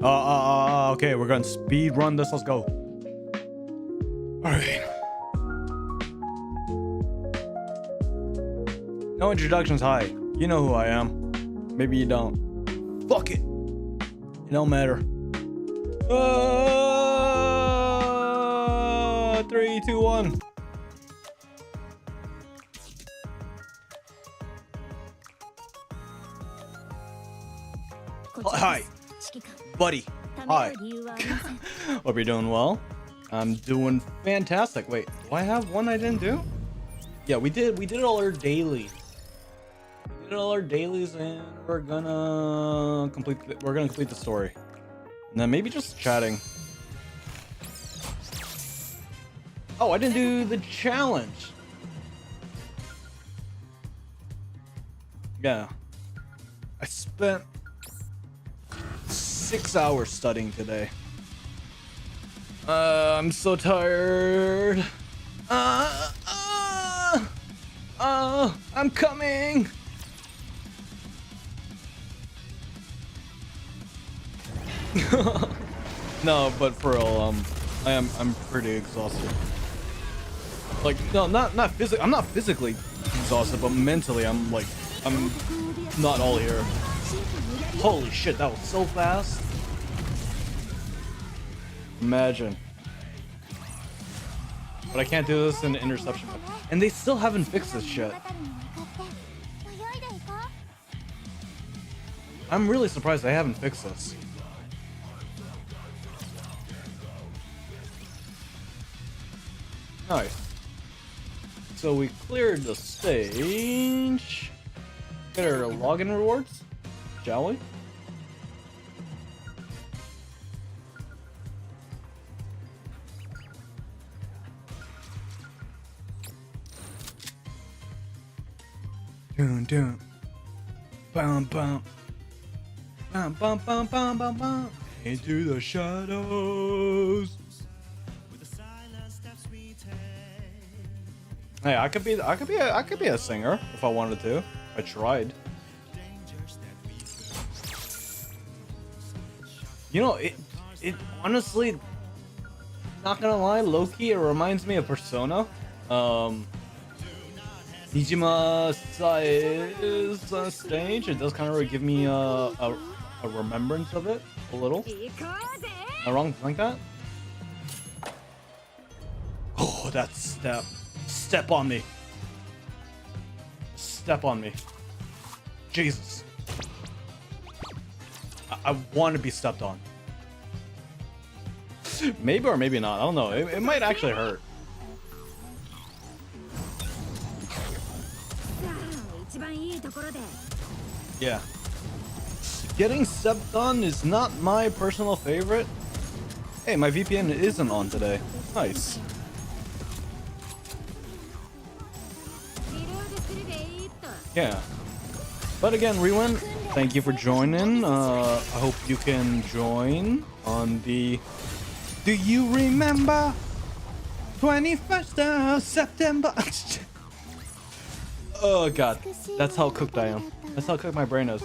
Okay, we're gonna speed run this. Let's go. All right. No introductions. Hi. You know who I am. Maybe you don't. Fuck it. It don't matter. 3, 2, 1. Hi, buddy. Hi. Hope you're doing well. I'm doing fantastic. Wait, do I have one I didn't do? Yeah, we did all our dailies. We did all our dailies, and we're gonna complete the story. And then maybe just chatting. Oh, I didn't do the challenge. Yeah. I spent 6 hours studying today. I'm so tired. I'm coming. No, but for real, I'm pretty exhausted. Like, no, not physically. I'm not physically exhausted, but mentally, I'm not all here. Holy shit, that was so fast. Imagine. But I can't do this in interception mode. And they still haven't fixed this shit. I'm really surprised they haven't fixed this. Nice. So we cleared the stage. Get our login rewards, shall we? Dun dun. Bum bum. Bum bum bum bum bum bum. Into the shadows. Hey, I could be a singer if I wanted to. I tried. You know, it honestly, not gonna lie, low-key, it reminds me of Persona. Nijima Sai's stage, it does kind of give me a remembrance of it a little. Am I wrong like that? Oh, that step. Step on me. Step on me. Jesus. I want to be stepped on. Maybe or maybe not. I don't know. It might actually hurt. Yeah. Getting stepped on is not my personal favorite. Hey, my VPN isn't on today. Nice. Yeah. But again, Rewin, thank you for joining. I hope you can join on the... Do you remember 21st of September? Oh god, that's how cooked I am. That's how cooked my brain is.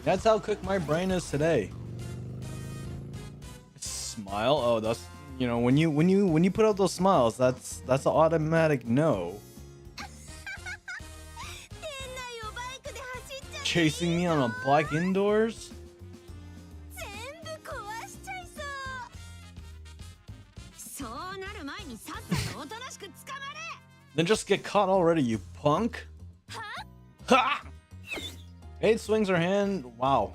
That's how cooked my brain is today. Smile. Oh, that's, you know, when you put out those smiles, that's an automatic no. Chasing me on a bike indoors? Then just get caught already, you punk. Ha! 8 swings her hand. Wow.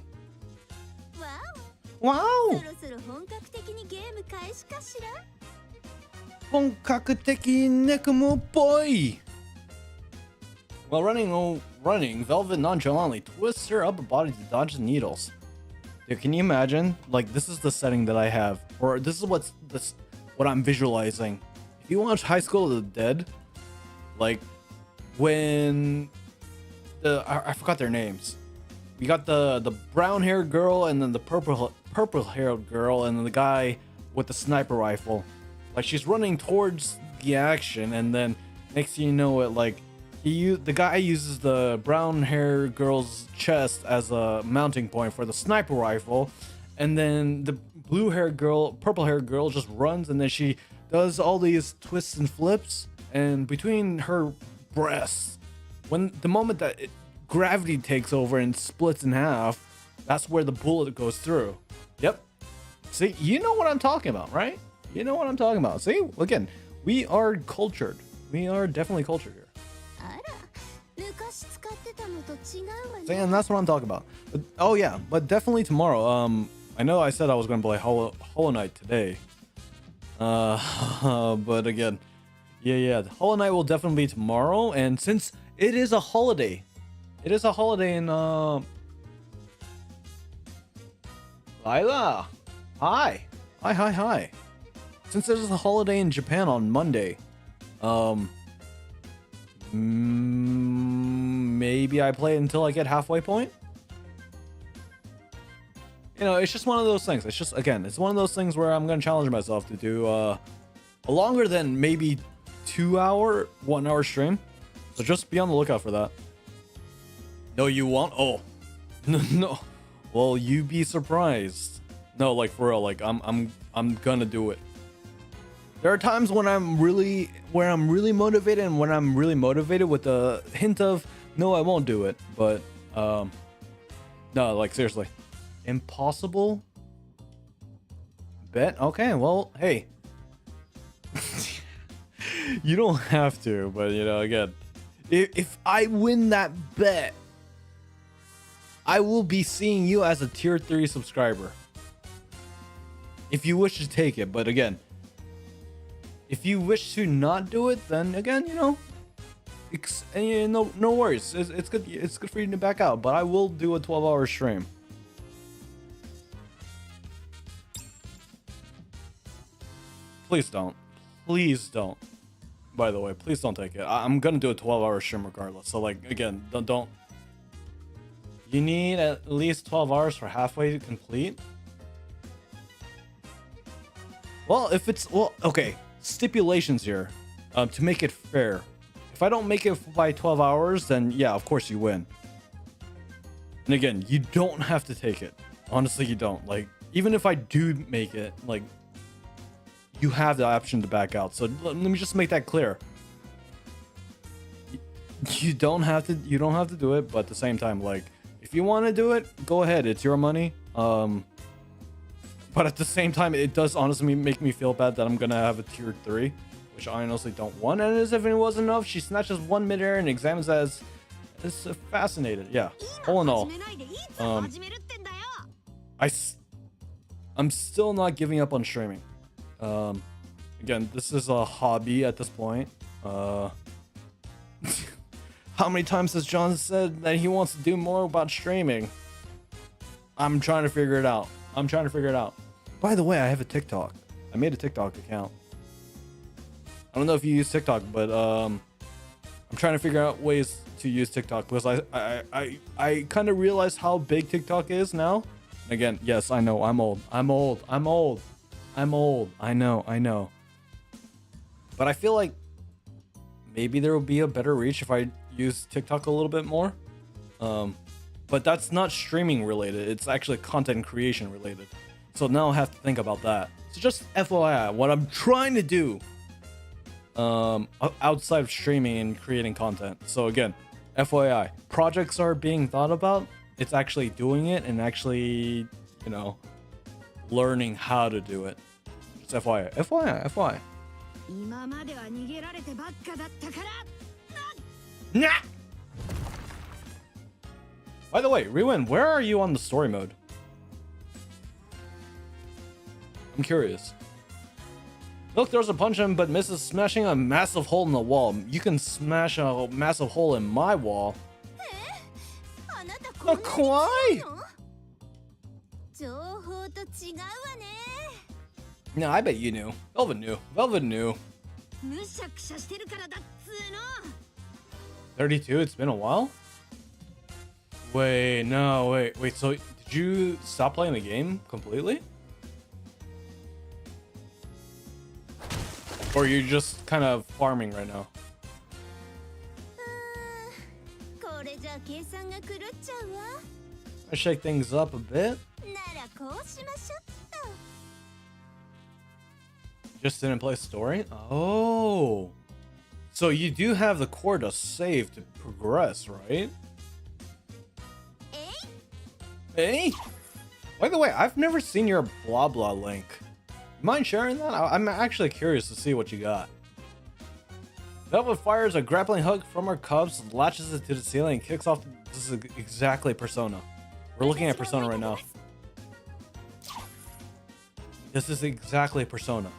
Wow. 本格的ネクモboy. While running, Velvet nonchalantly twists her upper body to dodge the needles. Dude, can you imagine? Like, this is the setting that I have, or this is what I'm visualizing. If you watch High School of the Dead, like when I forgot their names. We got the brown-haired girl, and then the purple-haired girl, and then the guy with the sniper rifle. Like, she's running towards the action, and then next thing you know, it like The guy uses the brown hair girl's chest as a mounting point for the sniper rifle, and then the purple hair girl just runs, and then she does all these twists and flips, and between her breasts, when the moment that gravity takes over and splits in half, that's where the bullet goes through. Yep. See, you know what I'm talking about, right? You know what I'm talking about. See, again, we are cultured. We are definitely cultured here. See, and that's what I'm talking about. But, oh yeah, but definitely tomorrow. I know I said I was going to play Hollow Knight today. But again, yeah, the Hollow Knight will definitely be tomorrow. And since it is a holiday, in Lila, hi. Since it is a holiday in Japan on Monday, maybe I play it until I get halfway point. You know, it's just one of those things. It's just, again, it's one of those things where I'm gonna challenge myself to do a longer than maybe 1 hour stream. So just be on the lookout for that. No, you won't. Oh, no. Well, you be surprised. No, like for real. Like I'm gonna do it. There are times when I'm really motivated, and when I'm really motivated with a hint of no, I won't do it. But no, like seriously, impossible. Bet. Okay, well, hey, you don't have to, but you know, again, if I win that bet, I will be seeing you as a tier 3 subscriber. If you wish to take it, but again, if you wish to not do it, then again, you know, no worries. It's good. It's good for you to back out. But I will do a 12-hour stream. Please don't. Please don't. By the way, please don't take it. I'm gonna do a 12-hour stream regardless. So like, again, don't. You need at least 12 hours for halfway to complete. Well, if it's okay. Stipulations here, to make it fair. If I don't make it by 12 hours, then yeah, of course you win. And again, you don't have to take it. Honestly, you don't. Like, even if I do make it, like, you have the option to back out. So let me just make that clear. You don't have to do it, but at the same time, like, if you want to do it, go ahead. It's your money. But at the same time, it does honestly make me feel bad that I'm gonna have a tier 3, which I honestly don't want. And as if it wasn't enough, she snatches one midair and examines as it's fascinated. Yeah. All in all, I'm still not giving up on streaming. Again, this is a hobby at this point. How many times has John said that he wants to do more about streaming? I'm trying to figure it out. By the way, I have a TikTok. I made a TikTok account. I don't know if you use TikTok, but I'm trying to figure out ways to use TikTok because I kind of realized how big TikTok is now. Again, yes, I know I'm old. I know. But I feel like maybe there will be a better reach if I use TikTok a little bit more. But that's not streaming related. It's actually content creation related. So now I have to think about that. So just FYI, what I'm trying to do outside of streaming and creating content. So again, FYI, projects are being thought about. It's actually doing it and actually, you know, learning how to do it. Just FYI. Nah! By the way, Riwen, where are you on the story mode? I'm curious. Milk throws a punch him, but misses, smashing a massive hole in the wall. You can smash a massive hole in my wall. A kawaii! No, I bet you knew. Velvet knew. 32? It's been a while? Wait, so did you stop playing the game completely? Or you're just kind of farming right now? I shake things up a bit. Just didn't play story? Oh. So you do have the core to save to progress, right? Hey? By the way, I've never seen your blah blah link. Mind sharing that? I'm actually curious to see what you got. Velvet fires a grappling hook from her cubs, latches it to the ceiling, and kicks off. This is exactly Persona. We're looking at Persona right now. This is exactly Persona.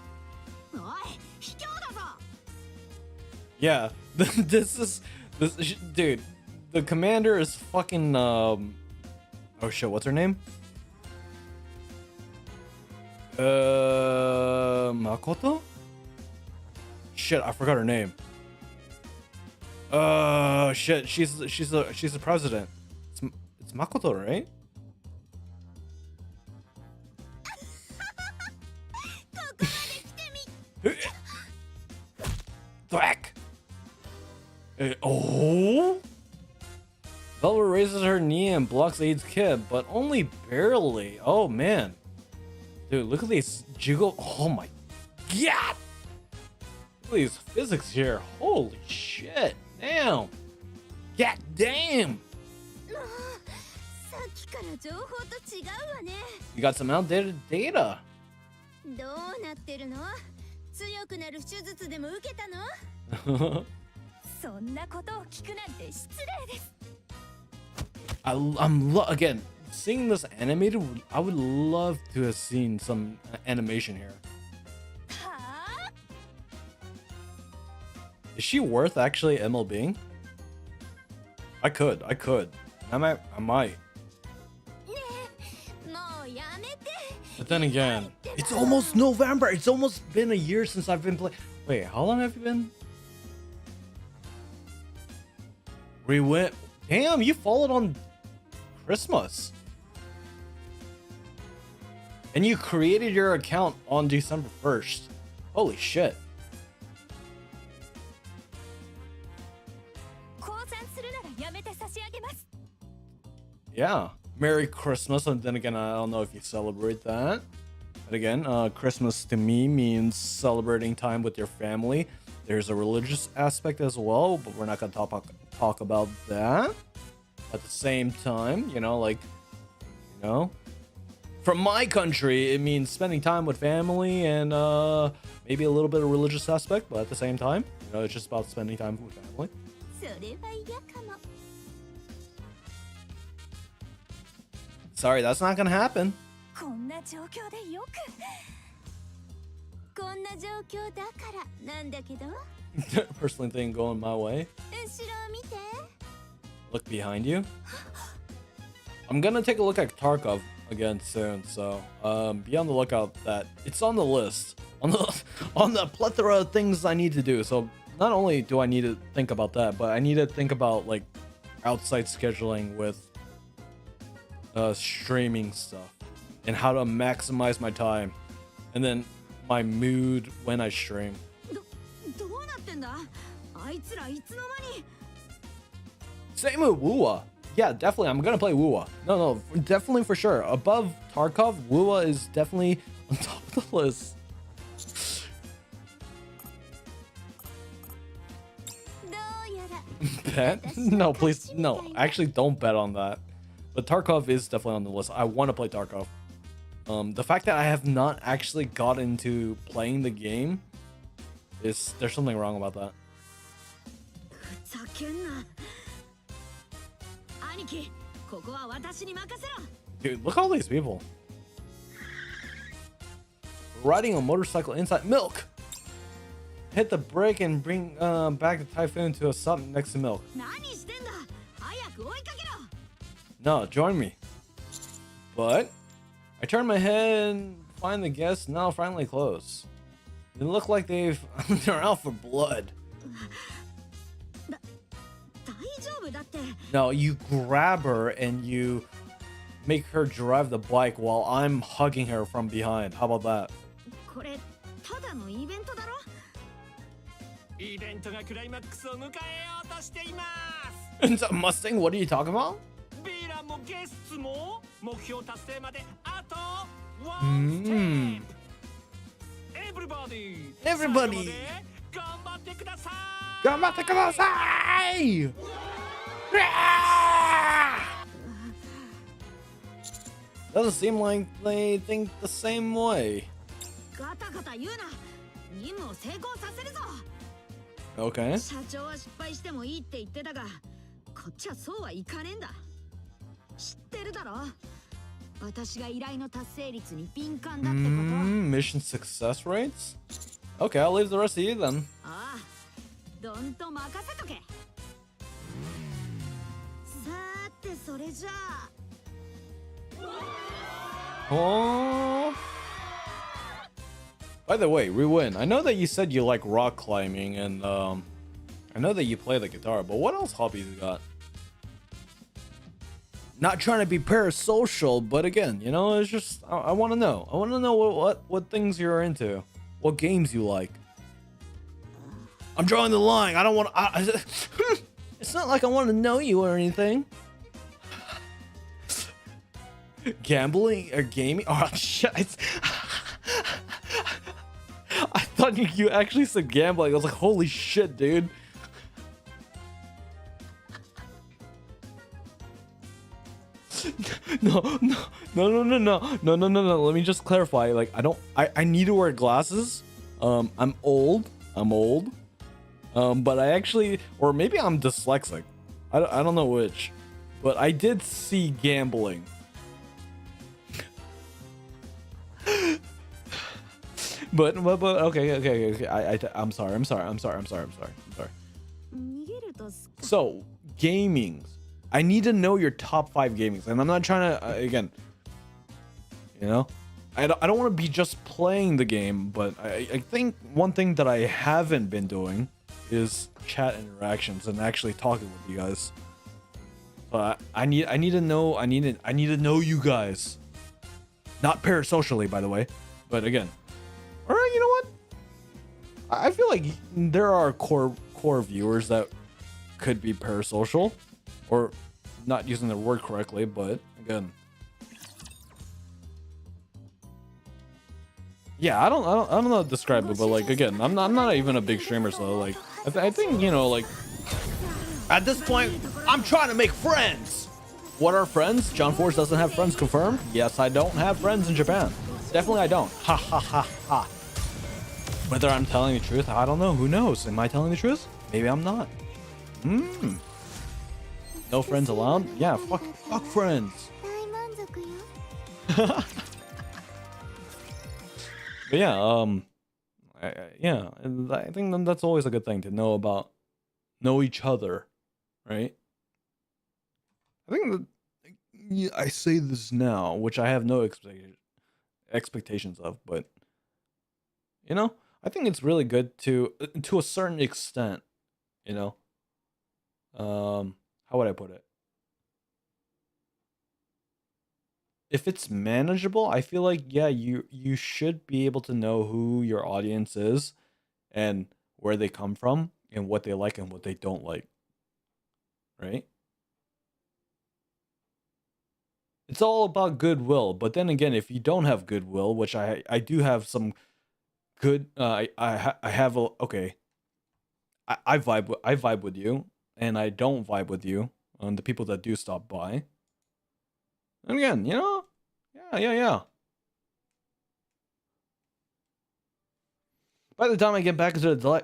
Yeah, this dude. The commander is fucking oh shit, what's her name? Makoto? Shit, I forgot her name. Shit, she's the president. It's Makoto, right? Thwack! Oh! Velvet raises her knee and blocks Aid's kid, but only barely. Oh man. Dude, look at these jiggle. Oh my god! Look at these physics here. Holy shit. Damn. God damn. You got some outdated data. Again, seeing this animated, I would love to have seen some animation here. Is she worth actually MLBing? I could. I might. But then again, it's almost November. It's almost been a year since I've been playing. Wait, how long have you been? We went. Damn, you followed on Christmas. And you created your account on December 1st. Holy shit. Yeah. Merry Christmas. And then again, I don't know if you celebrate that. But again, Christmas to me means celebrating time with your family. There's a religious aspect as well, but we're not going to talk about that. At the same time, from my country, it means spending time with family and maybe a little bit of religious aspect, but at the same time, it's just about spending time with family. Sorry, that's not gonna happen. Personally think going my way. Look behind you. I'm gonna take a look at Tarkov again soon, so be on the lookout. That it's on the list on the plethora of things I need to do. So not only do I need to think about that, but I need to think about like outside scheduling with streaming stuff and how to maximize my time and then my mood when I stream. Same with Wuwa. Yeah, definitely. I'm gonna play Wuwa. No, definitely for sure. Above Tarkov, Wuwa is definitely on top of the list. Bet? No, please. No, actually, don't bet on that. But Tarkov is definitely on the list. I want to play Tarkov. The fact that I have not actually got into playing the game there's something wrong about that. Dude, look at all these people. Riding a motorcycle inside milk. Hit the brake and bring back the Typhoon to a stop next to milk. No, join me. But I turn my head and find the guests now finally close. They look like they're out for blood. No, you grab her and you make her drive the bike while I'm hugging her from behind. How about that? It's a Mustang? What are you talking about? Everybody! Ganbatte kudasai! Doesn't seem like they think the same way. Okay. 社長は失敗してもいいって言ってたが、こっちはそうはいかねえんだ。知ってるだろ。私が依頼の達成率に敏感だってこと。Mission success rates? Okay, I'll leave the rest of you then. ああ、どんと任せとけ。さーて、それじゃあ。Oh. By the way, Ruin, I know that you said you like rock climbing and I know that you play the guitar, but what else hobbies you got? Not trying to be parasocial, but again, you know, it's just I want to know. I want to know what things you're into, what games you like. I'm drawing the line. I don't want. It's not like I want to know you or anything. Gambling or gaming? Oh shit! I thought you actually said gambling. I was like, holy shit, dude. No. Let me just clarify. Like, I need to wear glasses. I'm old. But I actually, or maybe I'm dyslexic. I don't know which. But I did see gambling. But okay. I'm sorry. So, gaming. I need to know your top 5 gamings, and I'm not trying to again. You know, I don't want to be just playing the game, but I think one thing that I haven't been doing is chat interactions and actually talking with you guys. But I need to know you guys. Not parasocially, by the way, but again. All right, you know what? I feel like there are core viewers that could be parasocial, or not using the word correctly, but again, yeah, I don't know how to describe it, but like again, I'm not even a big streamer, so like I think, you know, like at this point, I'm trying to make friends. What are friends? John Force doesn't have friends confirmed. Yes, I don't have friends in Japan. Definitely I don't. Ha ha ha ha. Whether I'm telling the truth, I don't know. Who knows? Am I telling the truth? Maybe I'm not. No friends allowed? Yeah, fuck friends. But yeah, yeah, I think that's always a good thing to know each other, right? I think that, yeah, I say this now, which I have no expectations of, but you know, I think it's really good to a certain extent, you know. How would I put it? If it's manageable, I feel like, yeah, you should be able to know who your audience is and where they come from and what they like and what they don't like, right? It's all about goodwill, but then again, if you don't have goodwill, which I do have some good, I have a, okay, I vibe with you, and I don't vibe with you, the people that do stop by. And again, you know, yeah. By the time I get back into the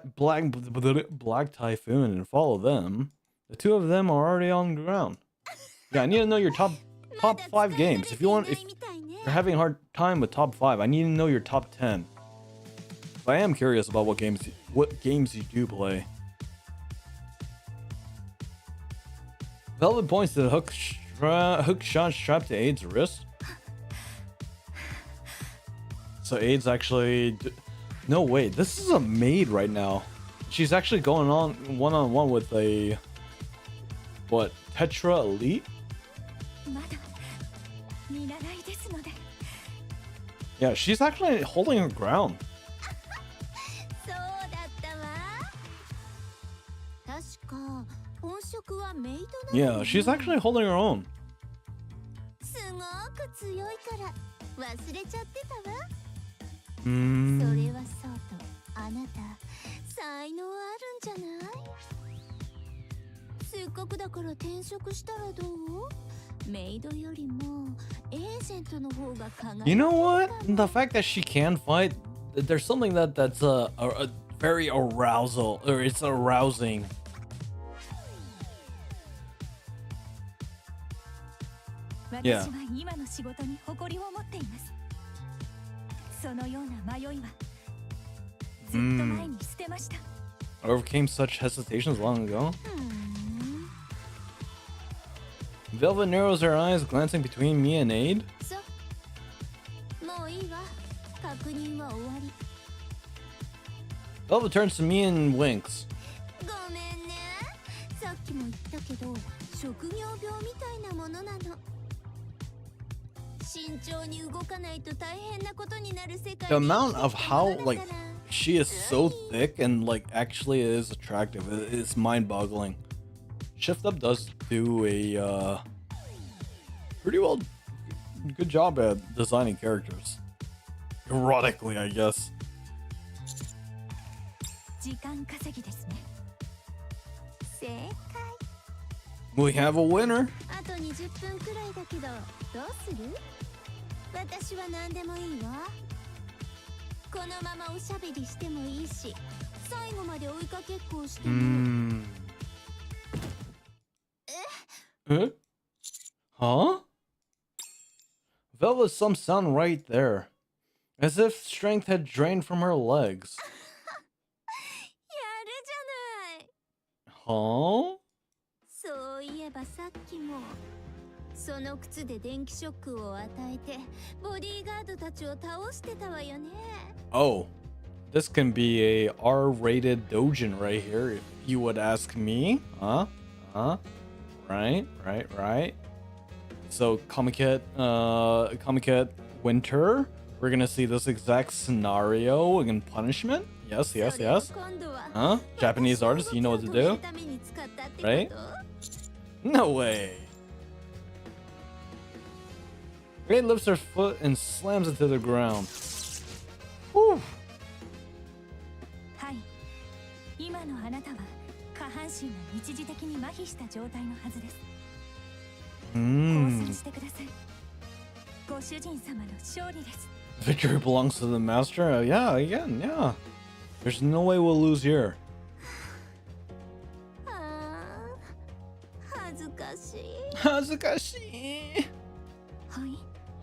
Black Typhoon and follow them, the two of them are already on the ground. Yeah, I need to know your top 5 games. If you're having a hard time with top 5, I need to know your top 10. But I am curious about what games you do play. Velvet points to the hook shot strapped to Aid's wrist. So Aid's actually... No, wait, this is a maid right now. She's actually going on one-on-one with a... What? Petra Elite? Yeah, she's actually holding her ground. Yeah, she's actually holding her own. すごく強いから忘れちゃってたわ。それ Mm. はそうとあなた才能あるんじゃない？せっかくだから転職したらどう？メイドよりもエージェントの方が輝く。 You know what? The fact that she can fight, there's something that's a very arousal, or it's arousing. 私は今の仕事に誇りを持っています。そのような迷いはずっと前に捨てました。Overcame such hesitations long ago. Velvet narrows her eyes, glancing between me and Aid. そう。もういいわ。確認は終わり。Velvet turns to me and winks. ごめんね。さっきも言ったけど、職業病みたいなものなの。慎重に動かないと大変なことになる世界。 The amount of how like she is so thick and like actually is attractive is mind-boggling. Shift Up does do a pretty good job at designing characters. Erotically, I guess. 時間稼ぎですね。正解。 We have a winner. あと20分くらいだけど、どうする？私は何でもいいわ。このままおしゃべりしてもいいし、最後まで追いかけっこをしても。Eh? Huh? Velvet some sound right there. As if strength had drained from her legs. やるじゃない。 Huh? そういえばさっきもその靴で電気ショックを与えてボディーガードたちを倒してたわよね。 Oh, this can be a R-rated doujin right here, if you would ask me. Huh? Right. So, Comiket Winter, we're gonna see this exact scenario in Punishment. Yes. Huh? Japanese artists, you know what to do, right? No way. Ray lifts her foot and slams it to the ground. Whew. はい。今のあなたは下半身が一時的に麻痺した状態のはずです。降参してください。ご主人様の勝利です。 Victory belongs to the master. Yeah, again, yeah. There's no way we'll lose here. 恥ずかしい。恥ずかしい。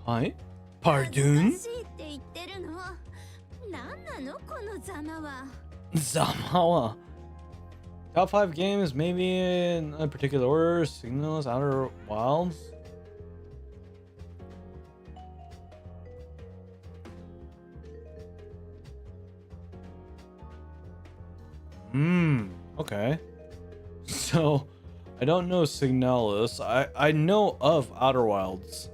はい。Pardon? 恥ずかしいって言ってるの。なんなのこのざまは。 Zamawa. Top 5 games, maybe in a particular order. Signals, Outer Wilds. Okay. So, I don't know Signalis. I know of Outer Wilds.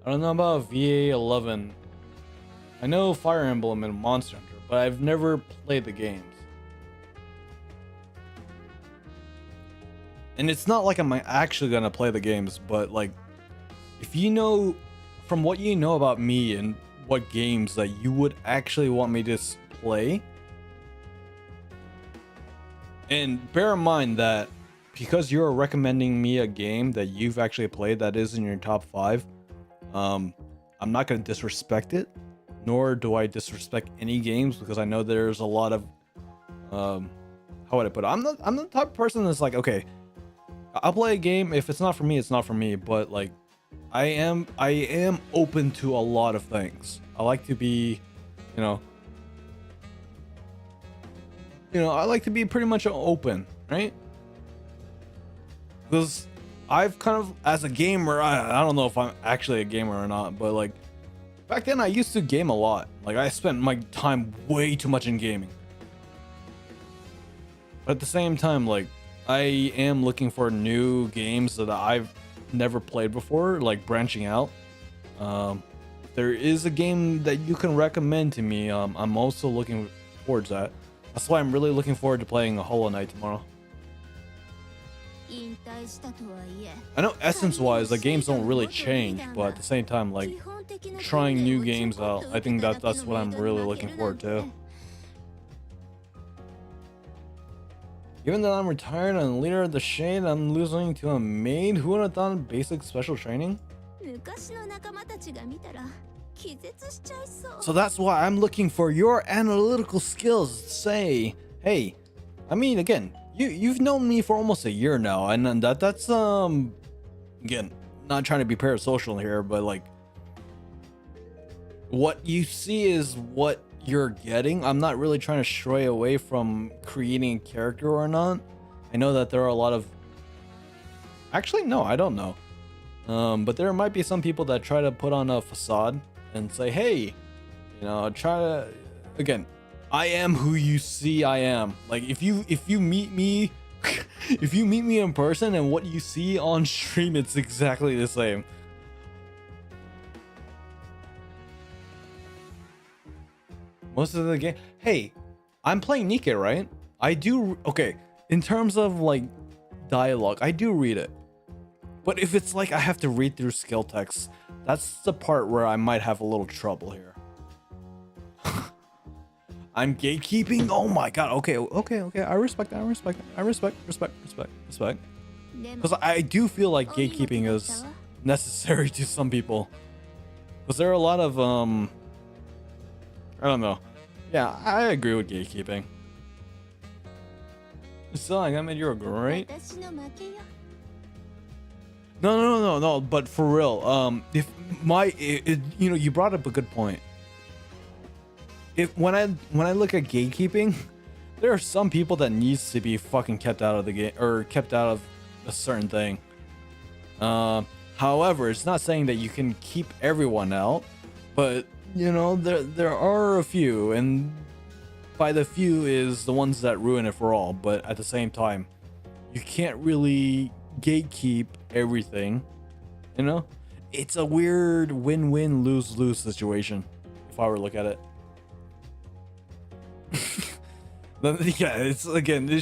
I don't know about VA11. I know Fire Emblem and Monster Hunter, but I've never played the games. And it's not like I'm actually gonna play the games, but like, if you know, from what you know about me and what games that you would actually want me to play, and bear in mind that because you're recommending me a game that you've actually played that is in your top 5, I'm not gonna disrespect it, nor do I disrespect any games, because I know there's a lot of, how would I put it? I'm the type of person that's like, okay, I'll play a game. If it's not for me, it's not for me. But like, I am open to a lot of things. I like to be, I like to be pretty much open, right? Because I've kind of, as a gamer, I don't know if I'm actually a gamer or not, but like, back then I used to game a lot. Like, I spent my time way too much in gaming. But at the same time, like, I am looking for new games that I've never played before, like branching out. There is a game that you can recommend to me. I'm also looking towards that. That's why I'm really looking forward to playing a Hollow Knight tomorrow. I know essence-wise, the games don't really change, but at the same time, like, trying new games out, I think that's what I'm really looking forward to. Given that I'm retired and leader of the Shade, I'm losing to a maid. Who would have done basic special training? So that's why I'm looking for your analytical skills. Say, hey, I mean, again, you've known me for almost a year now, and that's again, not trying to be parasocial here, but like, what you see is what you're getting. I'm not really trying to stray away from creating a character or not. I know that there are a lot of, actually no, I don't know, but there might be some people that try to put on a facade and say, hey, you know, try to, again, I am who you see I am. Like, if you meet me if you meet me in person and what you see on stream, it's exactly the same. Most of the game, hey, I'm playing NIKKE, right? I do, okay, in terms of like dialogue, I do read it, but if it's like I have to read through skill text, that's the part where I might have a little trouble here. I'm gatekeeping. Oh my god. Okay. I respect that. I respect. Because I do feel like gatekeeping is necessary to some people. Because there are a lot of I don't know. Yeah, I agree with gatekeeping. So I mean, you're great. No. But for real, if you know, you brought up a good point. When I look at gatekeeping, there are some people that needs to be fucking kept out of the game or kept out of a certain thing. However, it's not saying that you can keep everyone out, but you know, there are a few, and by the few is the ones that ruin it for all. But at the same time, you can't really gatekeep everything. You know, it's a weird win-win lose-lose situation if I were to look at it. Yeah, it's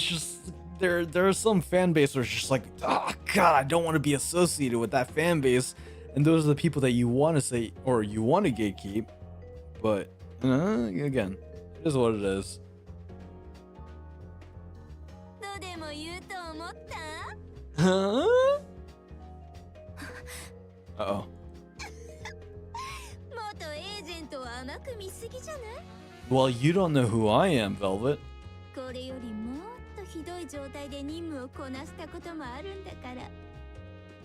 just there are some fan base where it's just like, oh god, I don't want to be associated with that fan base, and those are the people that you want to say or you want to gatekeep. But again, it is what it is. Huh? Uh-oh. Well, you don't know who I am, Velvet.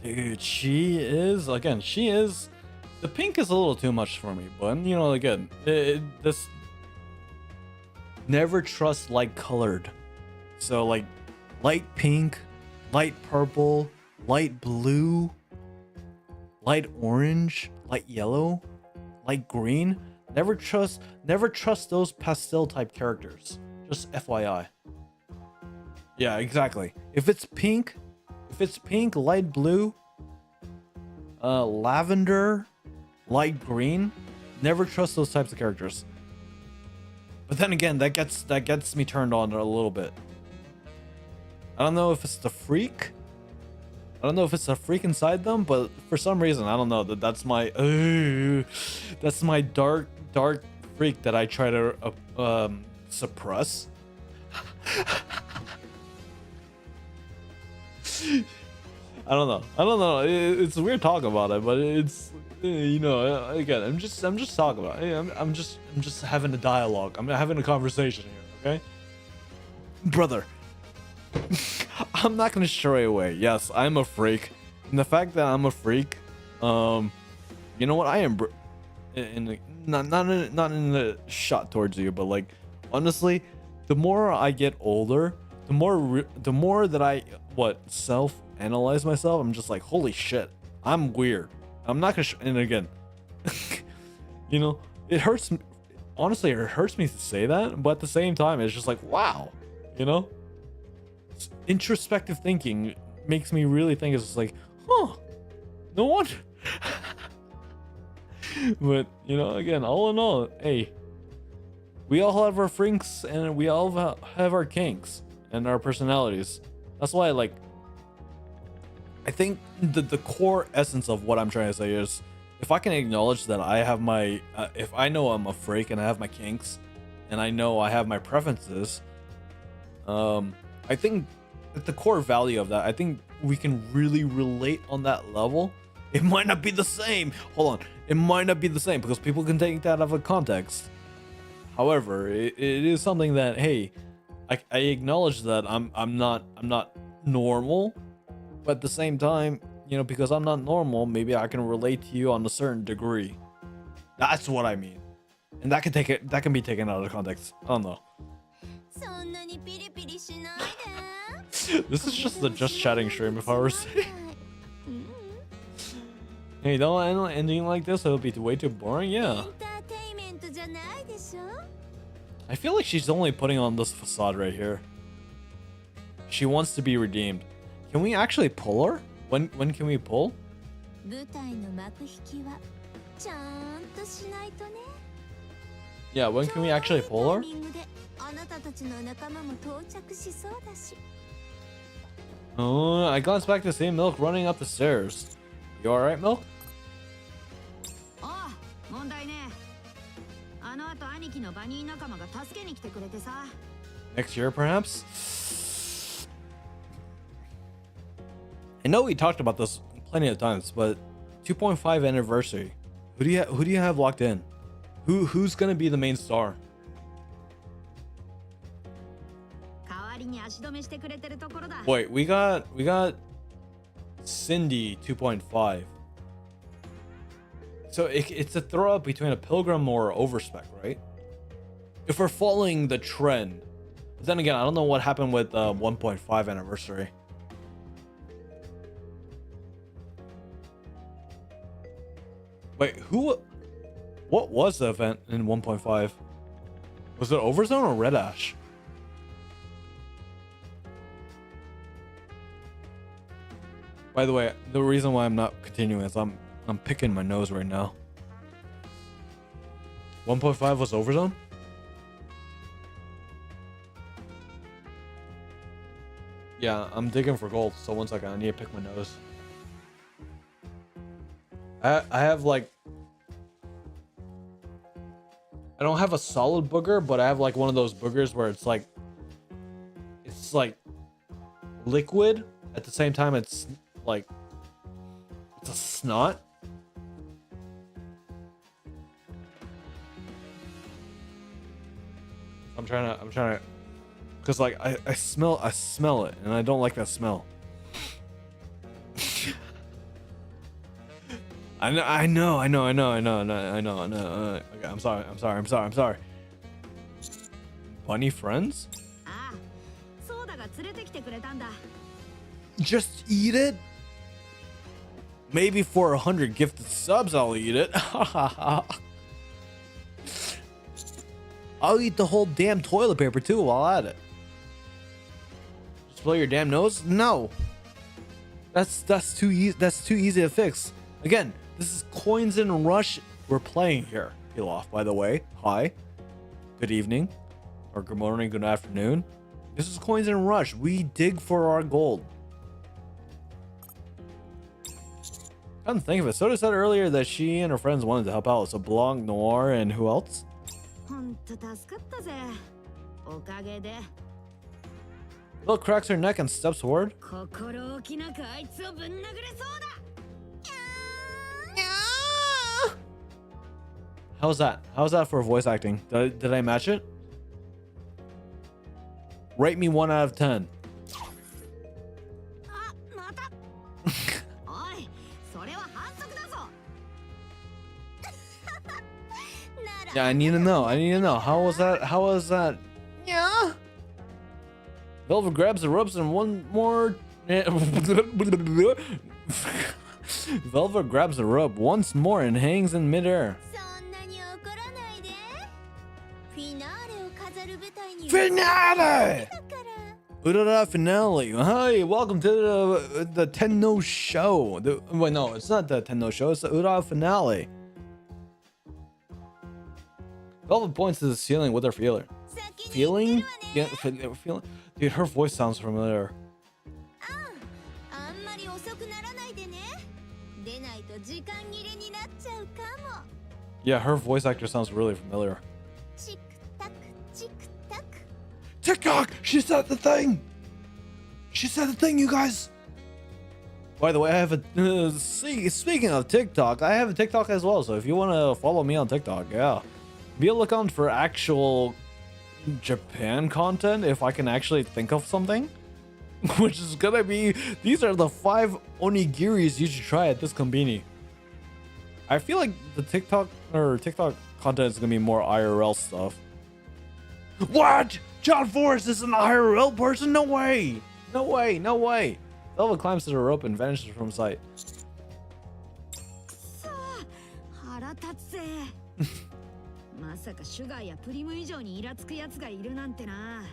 Dude, she is, the pink is a little too much for me, but you know, again, this never trust light colored. So like light pink, light purple, light blue, light orange, light yellow, light green. Never trust those pastel type characters. Just FYI. Yeah, exactly. If it's pink, light blue, lavender, light green, never trust those types of characters. But then again, that gets me turned on a little bit. I don't know if it's the freak. I don't know if it's a freak inside them, but for some reason, I don't know, that's my dark freak that I try to suppress. I don't know. It's weird talking about it, but it's, you know, again, I'm just talking about it. I'm just having a dialogue. I'm having a conversation here, okay? Brother, I'm not gonna stray away. Yes, I'm a freak, and the fact that I'm a freak, you know what? I am not in the shot towards you, but like, honestly, the more I get older, the more that I self-analyze myself, I'm just like, holy shit, I'm weird. I'm not gonna and again, you know, it hurts me. Honestly, it hurts me to say that, but at the same time, it's just like, wow, you know, introspective thinking makes me really think. It's just like, huh, no wonder. But you know, again, all in all, hey, we all have our freaks and we all have our kinks and our personalities. That's why, like, I think the core essence of what I'm trying to say is, if I can acknowledge that I have my, if I know I'm a freak and I have my kinks, and I know I have my preferences, I think at the core value of that, I think we can really relate on that level. It might not be the same. Hold on, it might not be the same because people can take that out of context. However, it is something that, hey, I acknowledge that I'm not normal, but at the same time, you know, because I'm not normal, maybe I can relate to you on a certain degree. That's what I mean, and that can be taken out of context. I don't know. This is just the just chatting stream, if I were saying. Hey, don't end ending like this, it'll be way too boring. Yeah. I feel like she's only putting on this facade right here. She wants to be redeemed. Can we actually pull her? When can we pull? Yeah, when can we actually pull her? Oh, I glanced back to see Milk running up the stairs. You alright, Milk? Next year, perhaps? I know we talked about this plenty of times, but 2.5 anniversary. Who do you have locked in? Who's gonna be the main star? Wait, we got Cindy 2.5. So it's a throw up between a pilgrim or overspec, right? If we're following the trend. But then again, I don't know what happened with 1.5 anniversary. Wait, what was the event in 1.5? Was it Overzone or Red Ash? By the way, the reason why I'm not continuing is I'm picking my nose right now. 1.5 was Overzone? Yeah, I'm digging for gold, so 1 second, I need to pick my nose. I have like, I don't have a solid booger, but I have like one of those boogers where it's like liquid at the same time it's like, it's a snot. I'm trying to, because like I smell it and I don't like that smell. I know. Okay, I'm sorry. Bunny friends? Just eat it? Maybe for 100 gifted subs, I'll eat it. I'll eat the whole damn toilet paper too while at it. Just blow your damn nose? No. That's too easy. That's too easy to fix. Again, this is Coins and Rush we're playing here. Pilaf, by the way. Hi. Good evening. Or good morning, good afternoon. This is Coins and Rush. We dig for our gold. I didn't think of it. Soda said earlier that she and her friends wanted to help out. So Blanc, Noir, and who else? Bill cracks her neck and steps forward. How's that? How's that for voice acting? Did I match it? Rate me 1 out of 10. Yeah, I need to know. How was that? Yeah. Velvet grabs the ropes and one more. Velvet grabs the rope once more and hangs in midair. Finale! Urara finale. Hi, welcome to the Tenno show. Wait, no, it's not the Tenno show. It's the Urara finale. Velvet points to the ceiling with her feeler. Feeling? Yeah, feeling. Dude, her voice sounds familiar. 時間切れになっちゃうかも。 Yeah, her voice actor sounds really familiar. チクタクチクタク。 TikTok! She said the thing! She said the thing, you guys! By the way, I have a... speaking of TikTok, I have a TikTok as well, so if you want to follow me on TikTok, yeah. Be a lookout for actual Japan content, if I can actually think of something. Which is gonna be... These are the 5 onigiris you should try at this konbini. I feel like the TikTok content is gonna be more IRL stuff. What? John Forrest is an IRL person? No way! No way, no way! Velva climbs to the rope and vanishes from sight. さあ、腹立つぜ。まさかシュガーやプリム以上にイラつくやつがいるなんてな。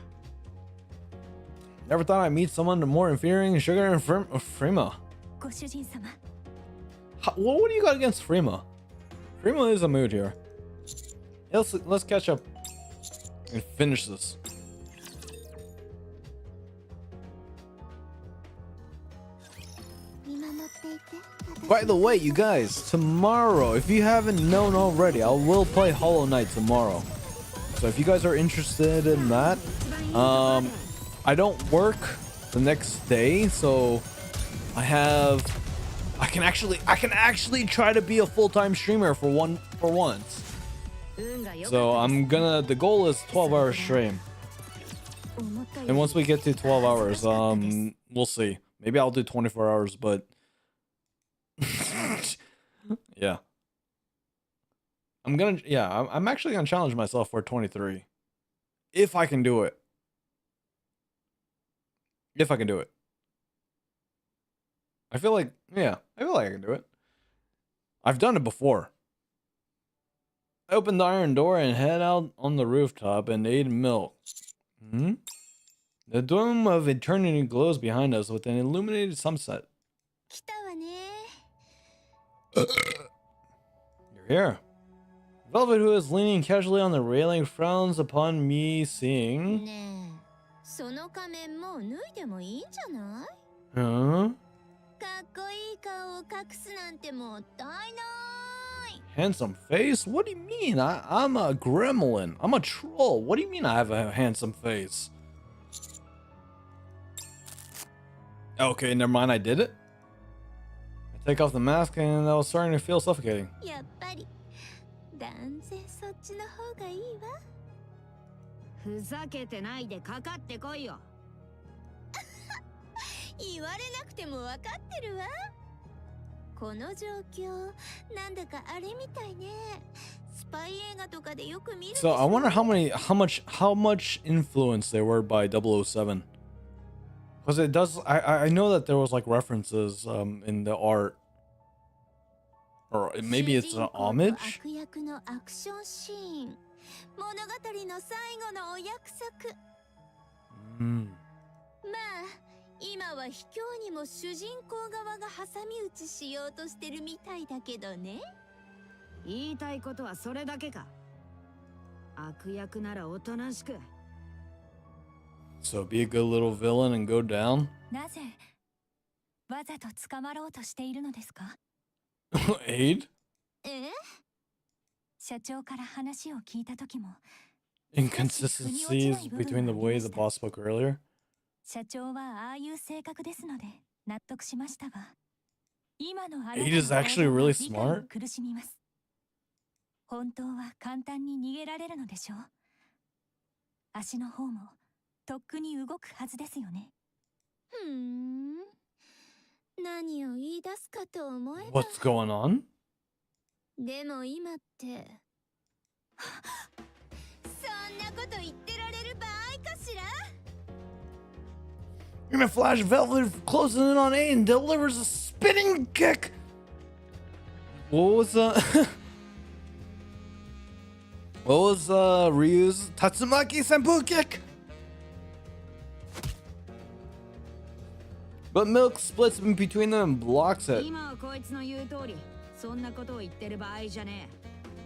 Never thought I'd meet someone more inferior than Sugar and Frima. ご主人様。 What do you got against Frima? Frima is a mood here. Let's catch up and finish this. By the way, you guys, tomorrow, if you haven't known already, I will play Hollow Knight tomorrow. So if you guys are interested in that, I don't work the next day, so I can actually try to be a full-time streamer for once. So the goal is 12-hour stream. And once we get to 12 hours, we'll see. Maybe I'll do 24 hours, but yeah. I'm actually gonna challenge myself for 23. If I can do it. If I can do it. I feel like I can do it. I've done it before. I opened the iron door and head out on the rooftop and ate milk. The dome of eternity glows behind us with an illuminated sunset. You're here. Velvet, who is leaning casually on the railing, frowns upon me, seeing. Huh? Handsome face? What do you mean? I'm a gremlin. I'm a troll. What do you mean I have a handsome face? Okay, never mind. I did it. I take off the mask and I was starting to feel suffocating. So I wonder how much influence they were by 007. Because it does, I know that there was like references in the art, or maybe it's an homage. So be a good little villain and go down. Aid? Inconsistencies between the way the boss spoke earlier. Aid is actually really smart. What's going on? In a flash, Velvet closes in on Aid and delivers a spinning kick. What was Ryu's Tatsumaki Senpu kick? But Milk splits in between them and blocks it.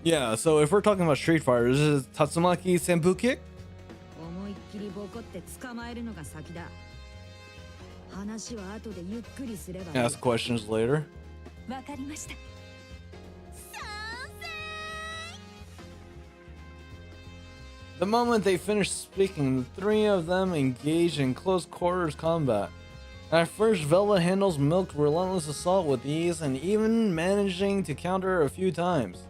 Yeah, so if we're talking about Street Fighter, this is Tatsumaki Senpu kick? Ask questions later. The moment they finished speaking, the three of them engaged in close quarters combat. At first, Velvet handles Milk's relentless assault with ease and even managing to counter a few times.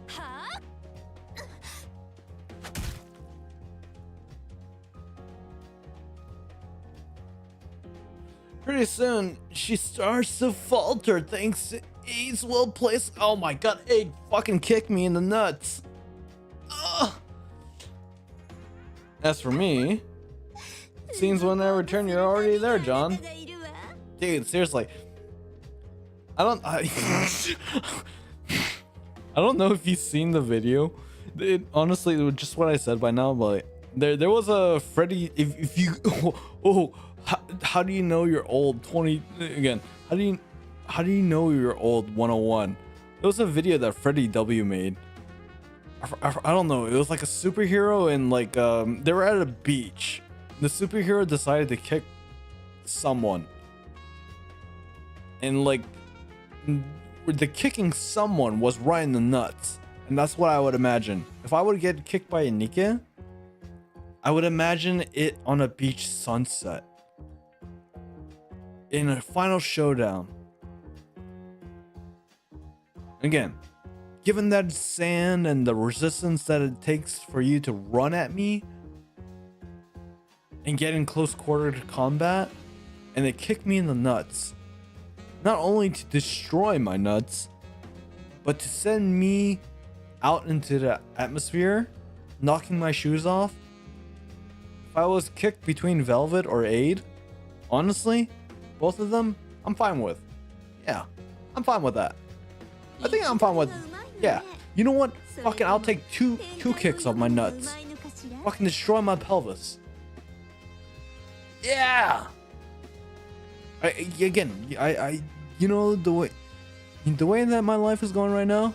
Pretty soon, she starts to falter thanks to A's well placed. Oh my god, A fucking kicked me in the nuts. Ugh. As for me, it seems when I return, you're already there, John. Dude, seriously. I don't know if you've seen the video. Honestly, it was just what I said by now, but there was a Freddy. If you how do you know you're old? 20 again. How do you know you're old? 101. There was a video that Freddy W made. I don't know. It was like a superhero and like they were at a beach. The superhero decided to kick someone, and like the kicking someone was right in the nuts. And that's what I would imagine. If I would get kicked by a NIKKE, I would imagine it on a beach sunset. In a final showdown. Again, given that sand and the resistance that it takes for you to run at me and get in close quarter combat, and they kick me in the nuts. Not only to destroy my nuts, but to send me out into the atmosphere, knocking my shoes off. If I was kicked between Velvet or Aid, honestly, both of them, I'm fine with. Yeah, I'm fine with that. I think I'm fine with, yeah. You know what? Fucking, I'll take two kicks off my nuts. Fucking destroy my pelvis. Yeah. I you know, the way that my life is going right now,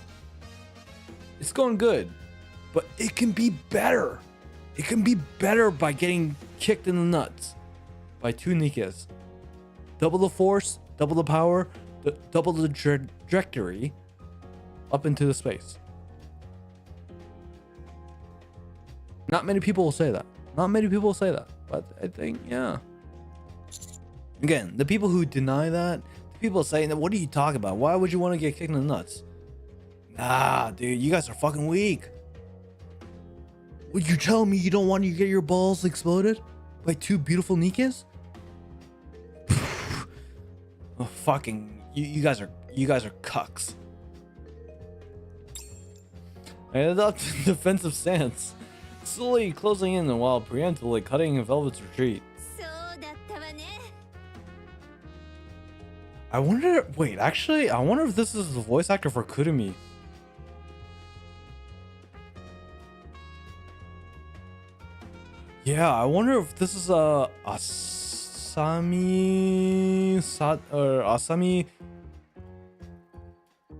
it's going good, but it can be better. It can be better by getting kicked in the nuts by two NIKKEs. Double the force, double the power, double the trajectory up into the space. Not many people will say that. Not many people will say that, but I think, yeah. Again, the people who deny that, the people saying that, what are you talking about? Why would you want to get kicked in the nuts? Nah, dude, you guys are fucking weak. Would you tell me you don't want to get your balls exploded by two beautiful NIKKEs? Oh, fucking, you guys are cucks. I adopted defensive stance, slowly closing in while preemptively cutting Velvet's retreat. I wonder, wait, actually, I wonder if this is the voice actor for Kurumi. Yeah, I wonder if this is Asami.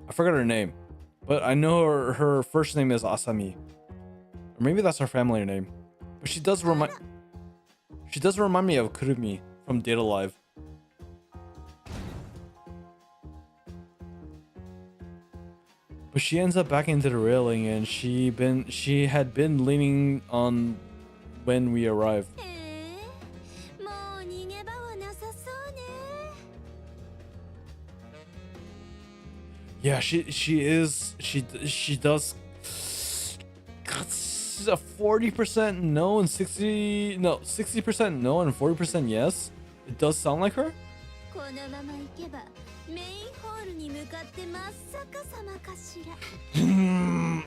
I forgot her name, but I know her first name is Asami, or maybe that's her family name. But she does remind me of Kurumi from Data Live. But she ends up back into the railing, and she had been leaning on when we arrived. Yeah, she does 40% no and 60% no and 40% yes. It does sound like her.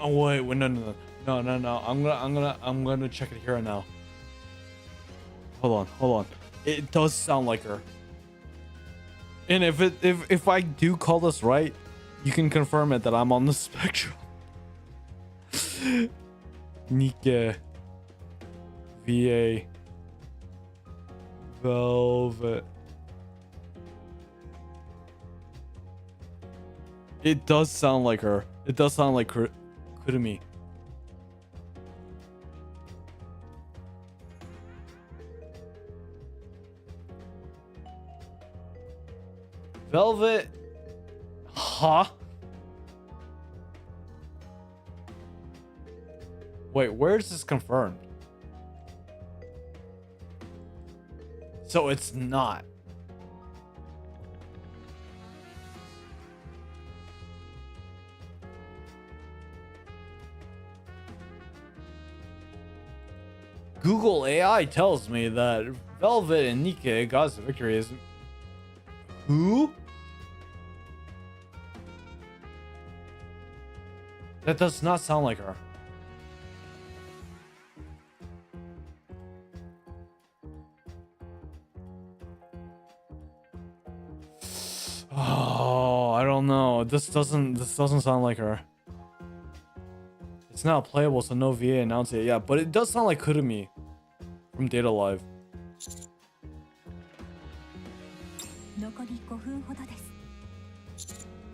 Oh wait, no. I'm gonna check it here now. Hold on. It does sound like her. And if I do call this right, you can confirm it that I'm on the spectrum. NIKKE, VA, Velvet. It does sound like her. It does sound like Kurumi. Velvet. Huh? Wait, where is this confirmed? So it's not. Google AI tells me that Velvet and NIKKE got the victory is... Who? That does not sound like her. Oh, I don't know. This doesn't sound like her. It's not playable, so no VA announced it. Yeah, but it does sound like Kurumi from Data Live.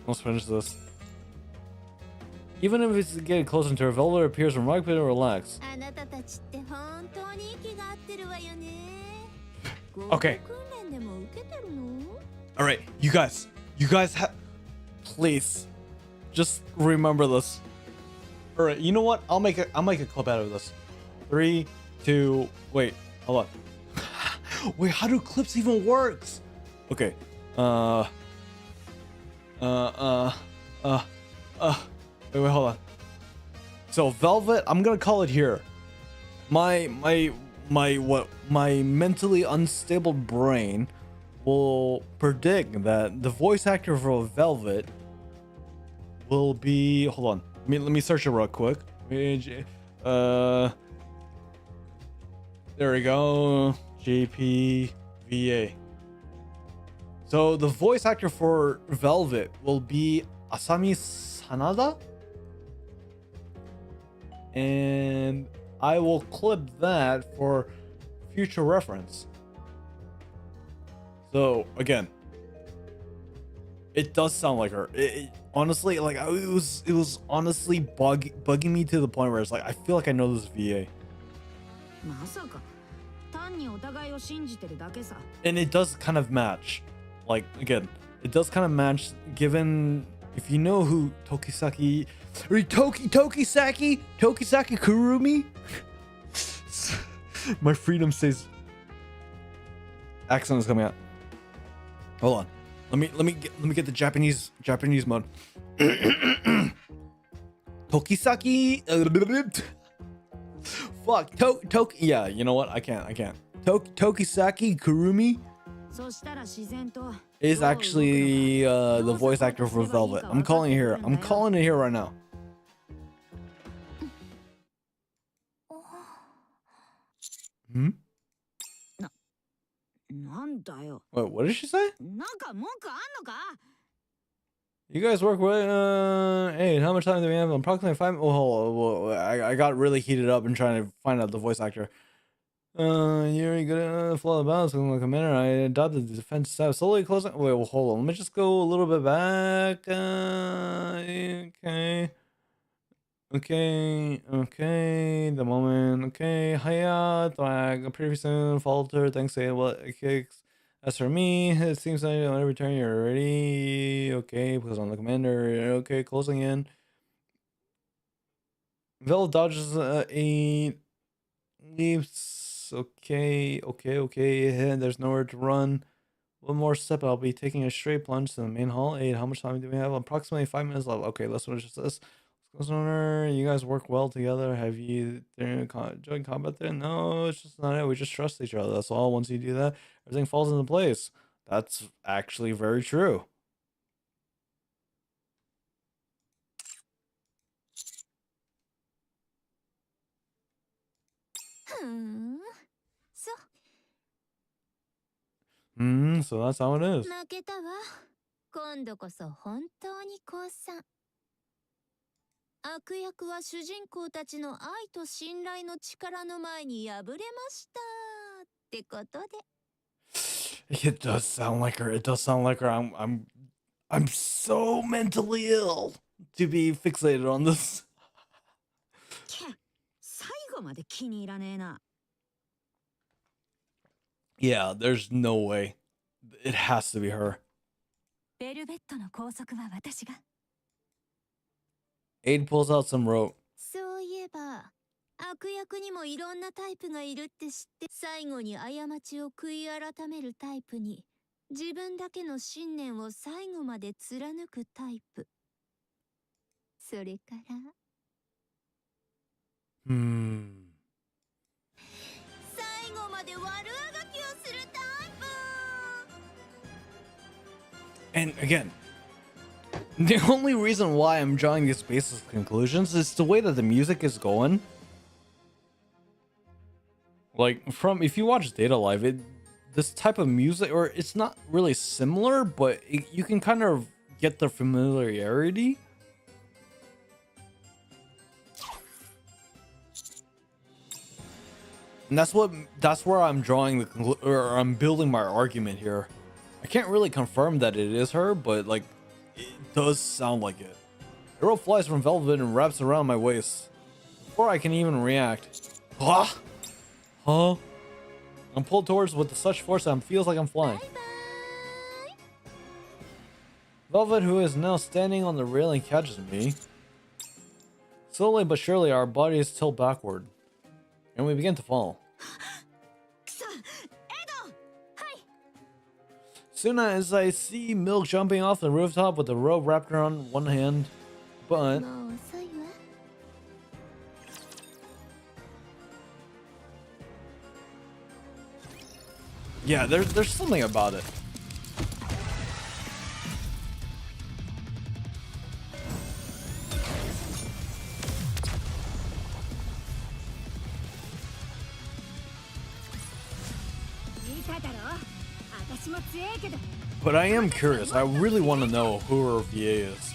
Let's finish this. Even if it's getting closer to her, Velvet appears from right to relax. Okay. All right, you guys have, please, just remember this. All right, you know what? I'll make a clip out of this. 3, 2, wait, hold on. Wait, how do clips even works? Okay. Wait, hold on. So Velvet, I'm gonna call it here. My mentally unstable brain will predict that the voice actor for Velvet will be, hold on. Let me search it real quick. There we go. JPVA. So the voice actor for Velvet will be Asami Sanada. And I will clip that for future reference. So again, it does sound like her. It honestly, like, it was honestly bugging me to the point where it's like, I feel like I know this VA. And it does kind of match. Like, again, it does kind of match, given if you know who Tokisaki Kurumi. My freedom says accent is coming out. Hold on. Let me get the Japanese mode. Tokisaki. Fuck. Yeah, you know what? I can't. Tokisaki Kurumi is actually the voice actor for Velvet. I'm calling it here. I'm calling it here right now. Hmm? Wait, what did she say? You guys work with hey, how much time do we have? Approximately 5. Oh, I got really heated up and trying to find out the voice actor. You're good at flow of balance like a minute. I adopted the defense staff slowly closing. Wait, well, hold on. Let me just go a little bit back. Okay. The moment. Okay. Hiya. Flag. Pretty soon. Falter. Thanks. Say what it kicks. As for me, it seems like on every turn you're ready. Okay. Because on the commander. Okay. Closing in. Vel dodges a leaps. Okay. There's nowhere to run. One more step. I'll be taking a straight plunge to the main hall. 8. How much time do we have? Approximately 5 minutes left. Okay. Let's finish this. You guys work well together. Have you joined combat there? No, it's just not it. We just trust each other. That's all. Once you do that, everything falls into place. That's actually very true. So that's how it is. It does sound like her. It does sound like her. I'm so mentally ill to be fixated on this. Yeah, there's no way. It has to be her. Aid pulls out some rope. 悪役にもいろんなタイプがいるって知って、最後に過ちを悔い改めるタイプに、自分だけの信念を最後まで貫くタイプ。それから、最後まで悪あがきをするタイプ。 And again, the only reason why I'm drawing these basis conclusions is the way that the music is going. Like, if you watch Data Live, this type of music, or it's not really similar, but you can kind of get the familiarity. And that's where I'm drawing or I'm building my argument here. I can't really confirm that it is her, but like, it does sound like it. Arrow flies from velvet and wraps around my waist before I can even react. Huh? I'm pulled towards with such force that it feels like I'm flying. Velvet, who is now standing on the railing, catches me. Slowly but surely, our bodies tilt backward, and we begin to fall. Soon as I see Milk jumping off the rooftop with the rope wrapped around one hand, but yeah, there's something about it. But I am curious. I really want to know who her VA is.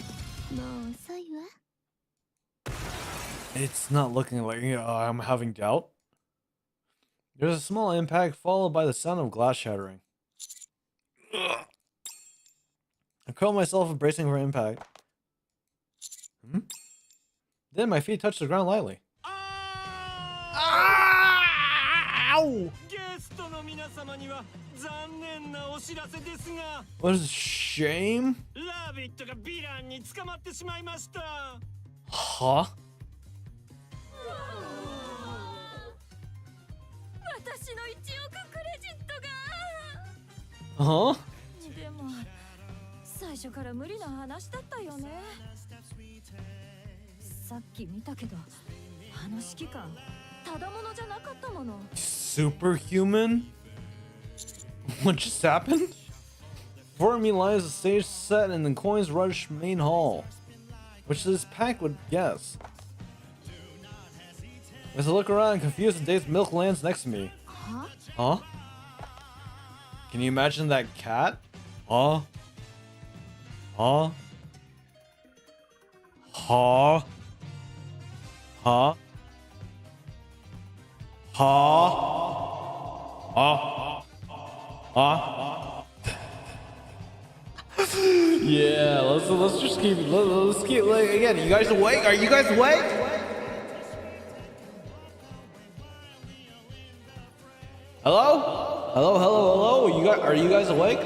It's not looking like I'm having doubt. There's a small impact followed by the sound of glass shattering. Ugh. I call myself bracing for impact. Then my feet touch the ground lightly. Ow! What is shame? Huh? Huh? 最初から無理な話だったよね。さっき見たけど、あの指揮官、ただものじゃなかったもの。Superhuman? What just happened? Before me lies a stage set in the Coins Rush main hall, which this pack would guess. As I look around, confused and dazed, Milk lands next to me. Huh? Can you imagine that cat? Huh? Huh? Huh? Huh? Huh? Huh? Yeah, let's just keep let's keep like again. You guys awake? Are you guys awake? Hello? Hello? Are you guys awake?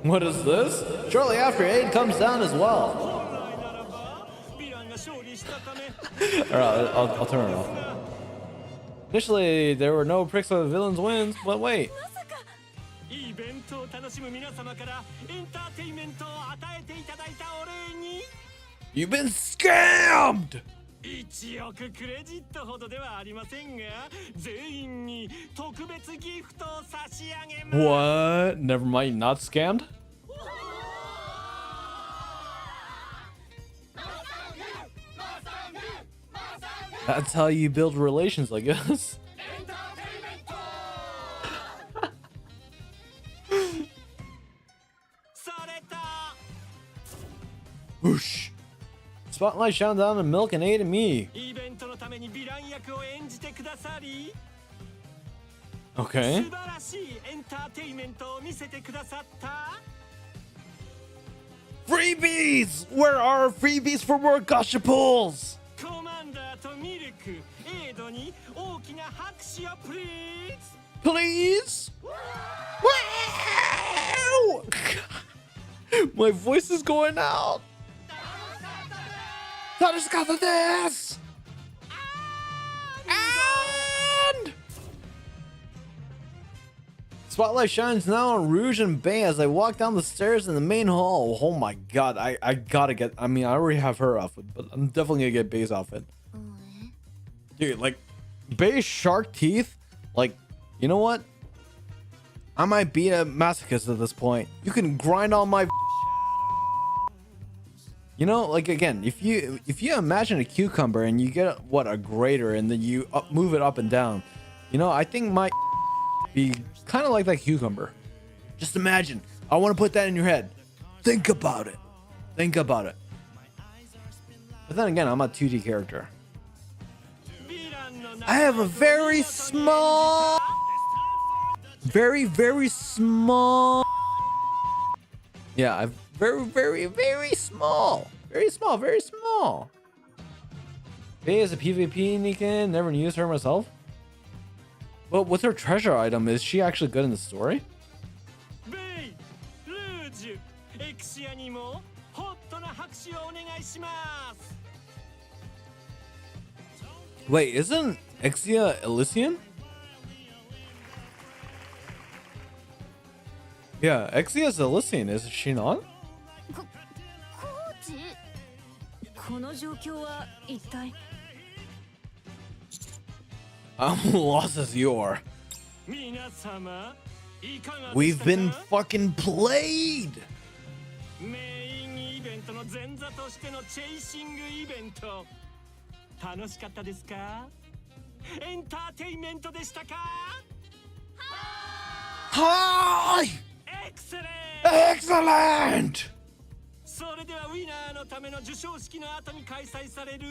What is this? Shortly after, aid comes down as well. Alright, I'll turn it off. Initially, there were no pricks of the villain's wins, but wait. You've been scammed! What? Never mind, not scammed? That's how you build relations, I guess. Whoosh. Spotlight shone down on Milk and Aid and me. Okay. Freebies! Where are our freebies for more gacha pulls? Please? Wow! My voice is going out. Spotlight shines now on Rouge and Bay as I walk down the stairs in the main hall. Oh my god, I gotta get, I mean, I already have her outfit, but I'm definitely gonna get Bay's outfit. Dude, like, Bay's shark teeth, like, you know what? I might be a masochist at this point. You can grind on my, you know, like, again, if you imagine a cucumber and you get what, a grater, and then you move it up and down, you know, I think my be kind of like that cucumber. Just imagine. I want to put that in your head. Think about it. Think about it. But then again, I'm a 2D character. I have a very small, very small, yeah, I've very small, very small. Bay is a PvP NIKKE, never used her myself. But with her treasure item, is she actually good in the story? Wait, isn't Exia Elysian? Yeah, Exia is Elysian, is she not? I'm lost as you are. We've been fucking played. Hi! Excellent! それではウィナーのための授賞式の後に開催される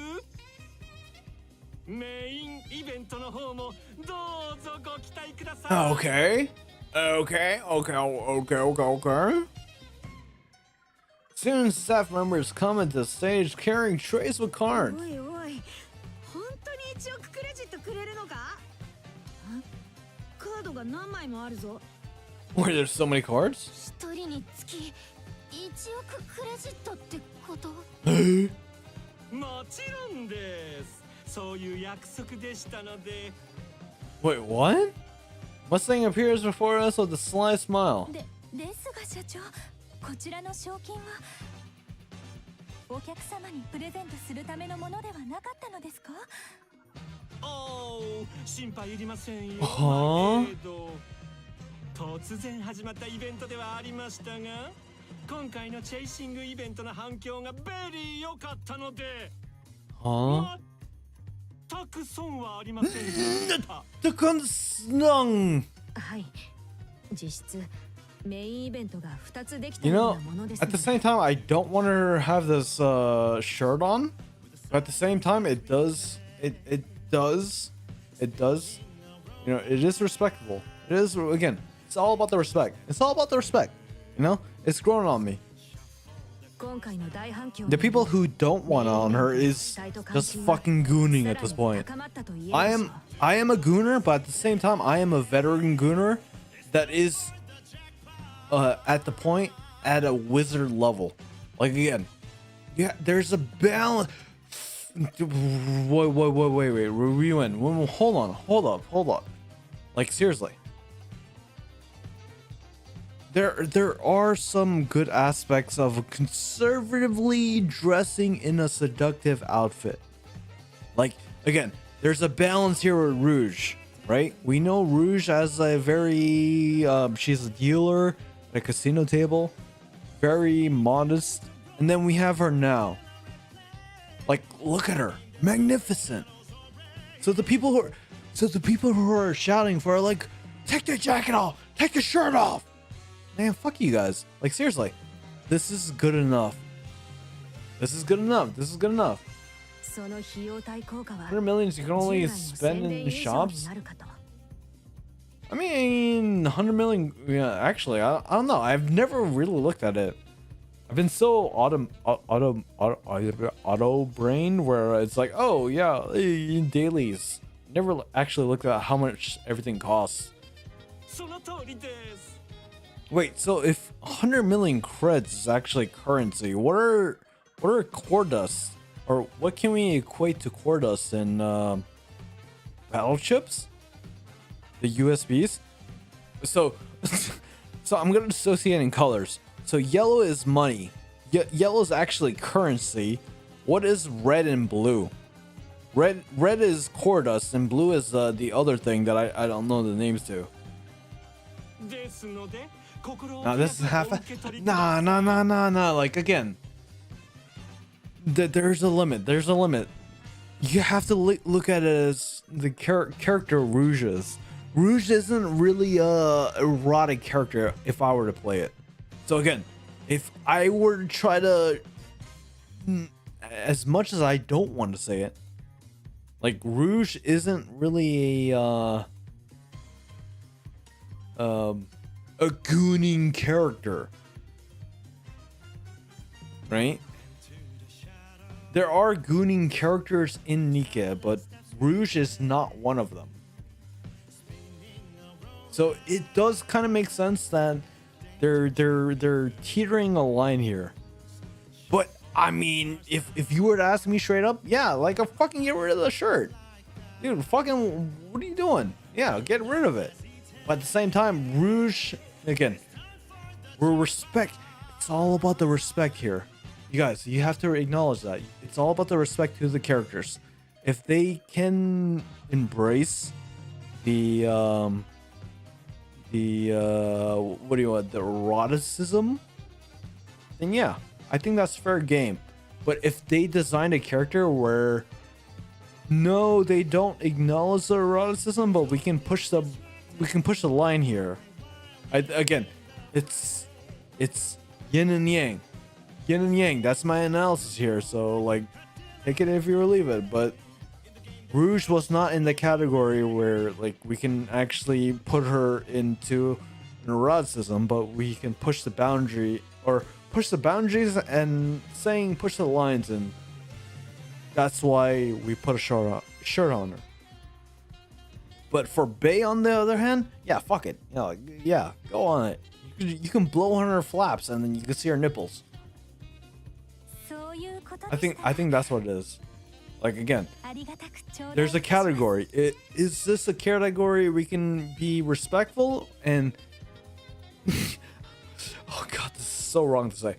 メインイベントの方もどうぞご期待ください。Okay. Soon staff members come into the stage carrying trays with cards. Where there's so many cards? Wait, what? Mustang appears before us with a sly smile. Oh, 突然始まったイベントではありましたが、今回のチェイシングイベントの反響がベリー良かったので、全く損はありませんでした。全く損。はい。実質メインイベントが2つできたようなものです。You know, at the same time, I don't want her to have this shirt on, but at the same time, it does. You know, it is respectable. It is, again. It's all about the respect. It's all about the respect. You know, it's growing on me. The people who don't want it on her is just fucking gooning at this point. I am a gooner, but at the same time, I am a veteran gooner that is at the point at a wizard level. Like, again, yeah, there's a balance. Wait, rewind. Hold on. Like, seriously. There are some good aspects of conservatively dressing in a seductive outfit. Like, again, there's a balance here with Rouge, right? We know Rouge as a very, she's a dealer at a casino table, very modest. And then we have her now. Like, look at her, magnificent. So the people who are shouting for her, like, take the jacket off, take the shirt off. Man, fuck you guys. Like, seriously, this is good enough. This is good enough. 100 millions you can only spend in shops? I mean, 100 million, yeah, actually, I don't know. I've never really looked at it. I've been so auto brain where it's like, oh yeah, in dailies. Never actually looked at how much everything costs. Wait, so if 100 million creds is actually currency, what are core dust, or what can we equate to core dust in battle chips? The USBs? So, so I'm gonna dissociate in colors. So yellow is money. Yellow is actually currency. What is red and blue? Red is core dust, and blue is the other thing that I don't know the names to. Now this is half. Nah. Like again, there's a limit. There's a limit. You have to look at it as the character Rouge is. Rouge isn't really a erotic character if I were to play it. So again, if I were to try to, as much as I don't want to say it, like Rouge isn't really a gooning character, right? There are gooning characters in NIKKE, but Rouge is not one of them. So it does kind of make sense that they're teetering a line here. But I mean, if you were to ask me straight up, yeah, like a fucking get rid of the shirt. Dude, fucking what are you doing? Yeah, get rid of it. But at the same time, Rouge, again, we're respect. It's all about the respect here. You guys, you have to acknowledge that. It's all about the respect to the characters. If they can embrace the what do you want, the eroticism, then yeah, I think that's fair game. But if they design a character where no, they don't acknowledge the eroticism, but we can push the line here. Again, it's yin and yang. Yin and yang, that's my analysis here. So like, take it if you or leave it. But Rouge was not in the category where like we can actually put her into an eroticism, but we can push the boundary or push the boundaries and saying push the lines, and that's why we put a shirt on her. But for Bae, on the other hand, yeah, fuck it. You know, yeah, go on it. You can blow on her flaps and then you can see her nipples. I think that's what it is. Like again, there's a category. Is this a category we can be respectful and oh god, this is so wrong to say.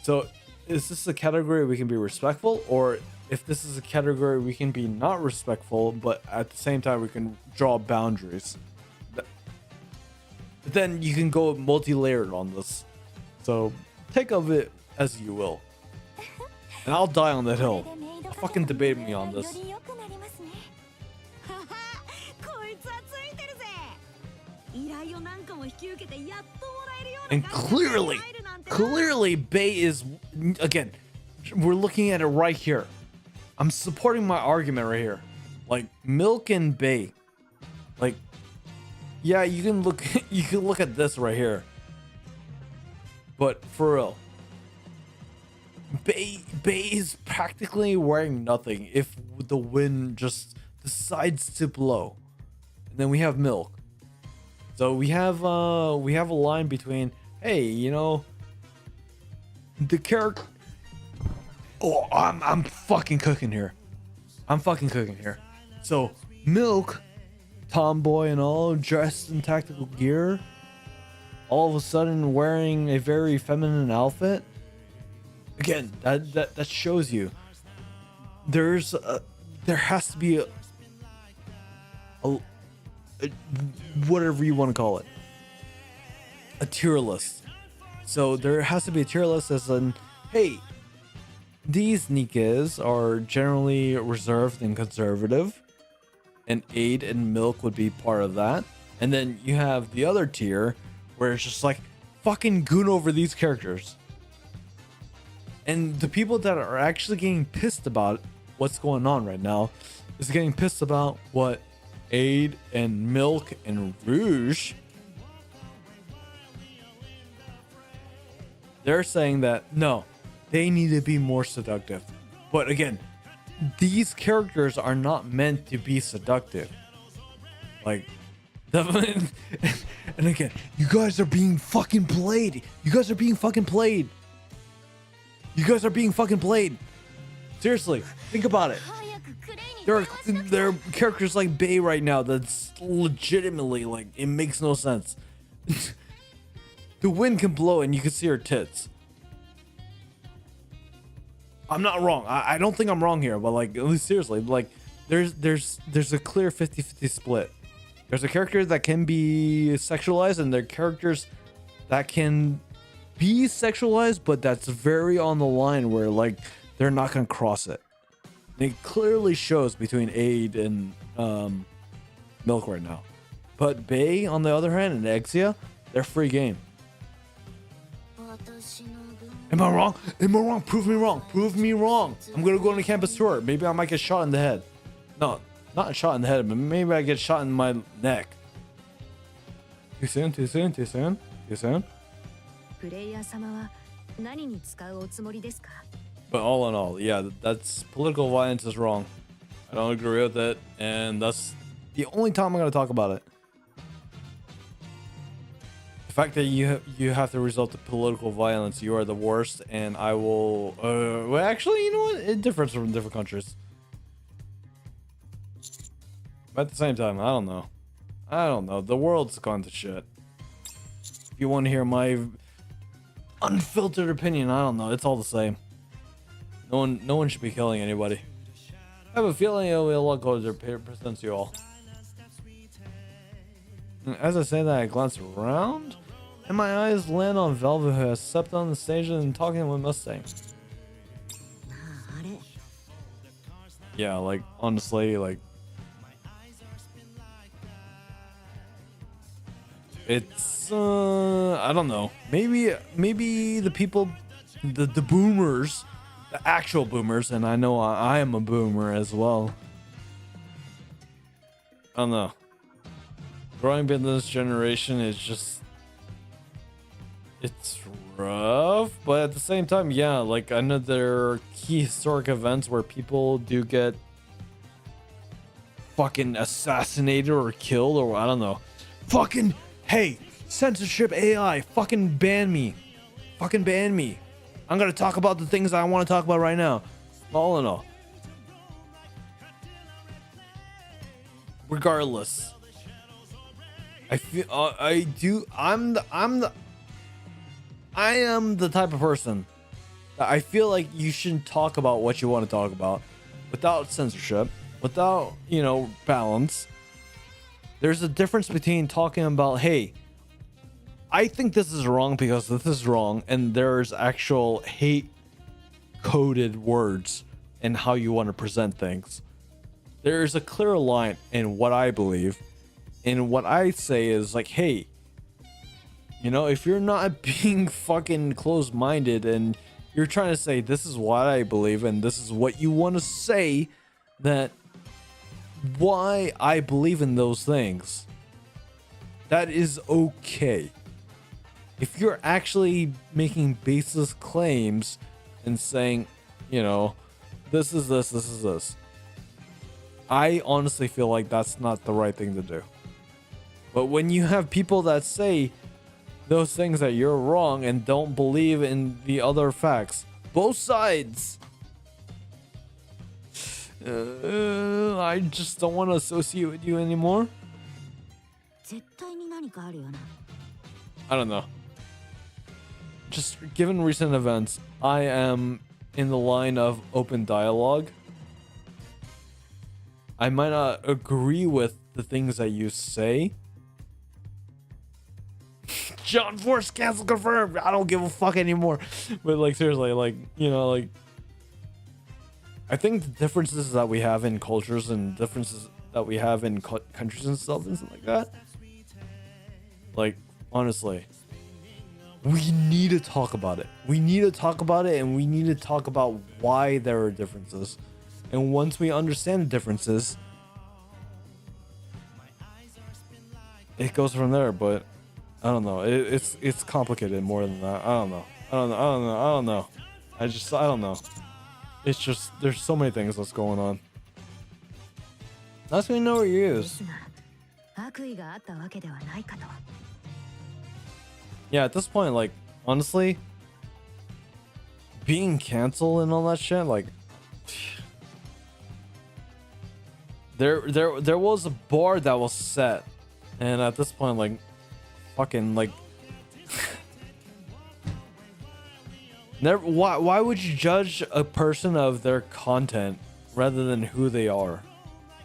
So is this a category we can be respectful, or if this is a category we can be not respectful, but at the same time we can draw boundaries? But then you can go multi-layered on this. So take of it as you will. And I'll die on that hill. Fucking debate me on this. And clearly Bae is, again, we're looking at it right here. I'm supporting my argument right here. Like Milk and Bae. Like, yeah, you can look at this right here. But for real, Bae is practically wearing nothing if the wind just decides to blow. And then we have Milk. So we have a line between, hey, you know, the character. Oh, I'm fucking cooking here. So Milk, tomboy and all, dressed in tactical gear, all of a sudden wearing a very feminine outfit. Again, that shows you there has to be a whatever you want to call it, a tier list. So there has to be a tier list as in, hey, these NIKKEs are generally reserved and conservative, and Aid and Milk would be part of that. And then you have the other tier where it's just like fucking goon over these characters. And the people that are actually getting pissed about what's going on right now is getting pissed about what Aid and Milk and Rouge, they're saying that no, they need to be more seductive. But again, these characters are not meant to be seductive. Like, and again, you guys are being fucking played. Seriously, think about it. There are characters like Bay right now that's legitimately like it makes no sense. The wind can blow and you can see her tits. I'm not wrong. I don't think I'm wrong here, but like at least seriously, like there's a clear 50-50 split. There's a character that can be sexualized, and there are characters that can be sexualized, but that's very on the line where like they're not gonna cross it. It clearly shows between Aid and Milk right now. But Bay, on the other hand, and Exia, they're free game. Am I wrong? Am I wrong? Prove me wrong. Prove me wrong. I'm gonna go on a campus tour. Maybe I might get shot in the head. No, not shot in the head, but maybe I get shot in my neck. Too soon? Too soon? Too soon? Too soon? But all in all, yeah, that's political violence is wrong. I don't agree with it, and that's the only time I'm gonna talk about it. The fact that you have to resort to political violence, you are the worst, and I will. Well, actually, you know what? It differs from different countries. But at the same time, I don't know. I don't know. The world's gone to shit. If you want to hear my unfiltered opinion, I don't know. It's all the same. No one should be killing anybody. I have a feeling it'll be a lot closer presents you all. And as I say that, I glance around, and my eyes land on Velvet, who has stepped on the stage and talking with Mustang. Yeah, like honestly, like it's I don't know. Maybe the people, the boomers. The actual boomers, and I know I am a boomer as well. I don't know. Growing up in this generation is just... it's rough, but at the same time, yeah, like I know there are key historic events where people do get fucking assassinated or killed, or I don't know. Fucking, hey, censorship AI, fucking ban me. Fucking ban me. I'm gonna talk about the things I want to talk about right now. All in all, regardless, I feel I am the type of person that I feel like you shouldn't talk about what you want to talk about without censorship, without balance. There's a difference between talking about, hey, I think this is wrong because this is wrong, and there's actual hate coded words and how you want to present things. There's a clear line in what I believe, and what I say is like, hey, if you're not being fucking closed-minded and you're trying to say this is what I believe and this is what you want to say, that why I believe in those things, that is okay. If you're actually making baseless claims and saying, this is this, this is this, I honestly feel like that's not the right thing to do. But when you have people that say those things that you're wrong and don't believe in the other facts, both sides, I just don't want to associate with you anymore. I don't know. Just given recent events, I am in the line of open dialogue. I might not agree with the things that you say. John Force cancel confirmed. I don't give a fuck anymore. But like seriously, like I think the differences that we have in cultures and differences that we have in countries and stuff like that. Like honestly, we need to talk about it. We need to talk about it, and we need to talk about why there are differences. And once we understand the differences, it goes from there. But I don't know. It's complicated more than that. I don't know. I don't know. I don't know. It's just there's so many things that's going on. That's when you know what you use. Yeah, at this point, like, honestly, being canceled and all that shit, like, There was a bar that was set, and at this point, like, fucking like, never. Why would you judge a person of their content rather than who they are?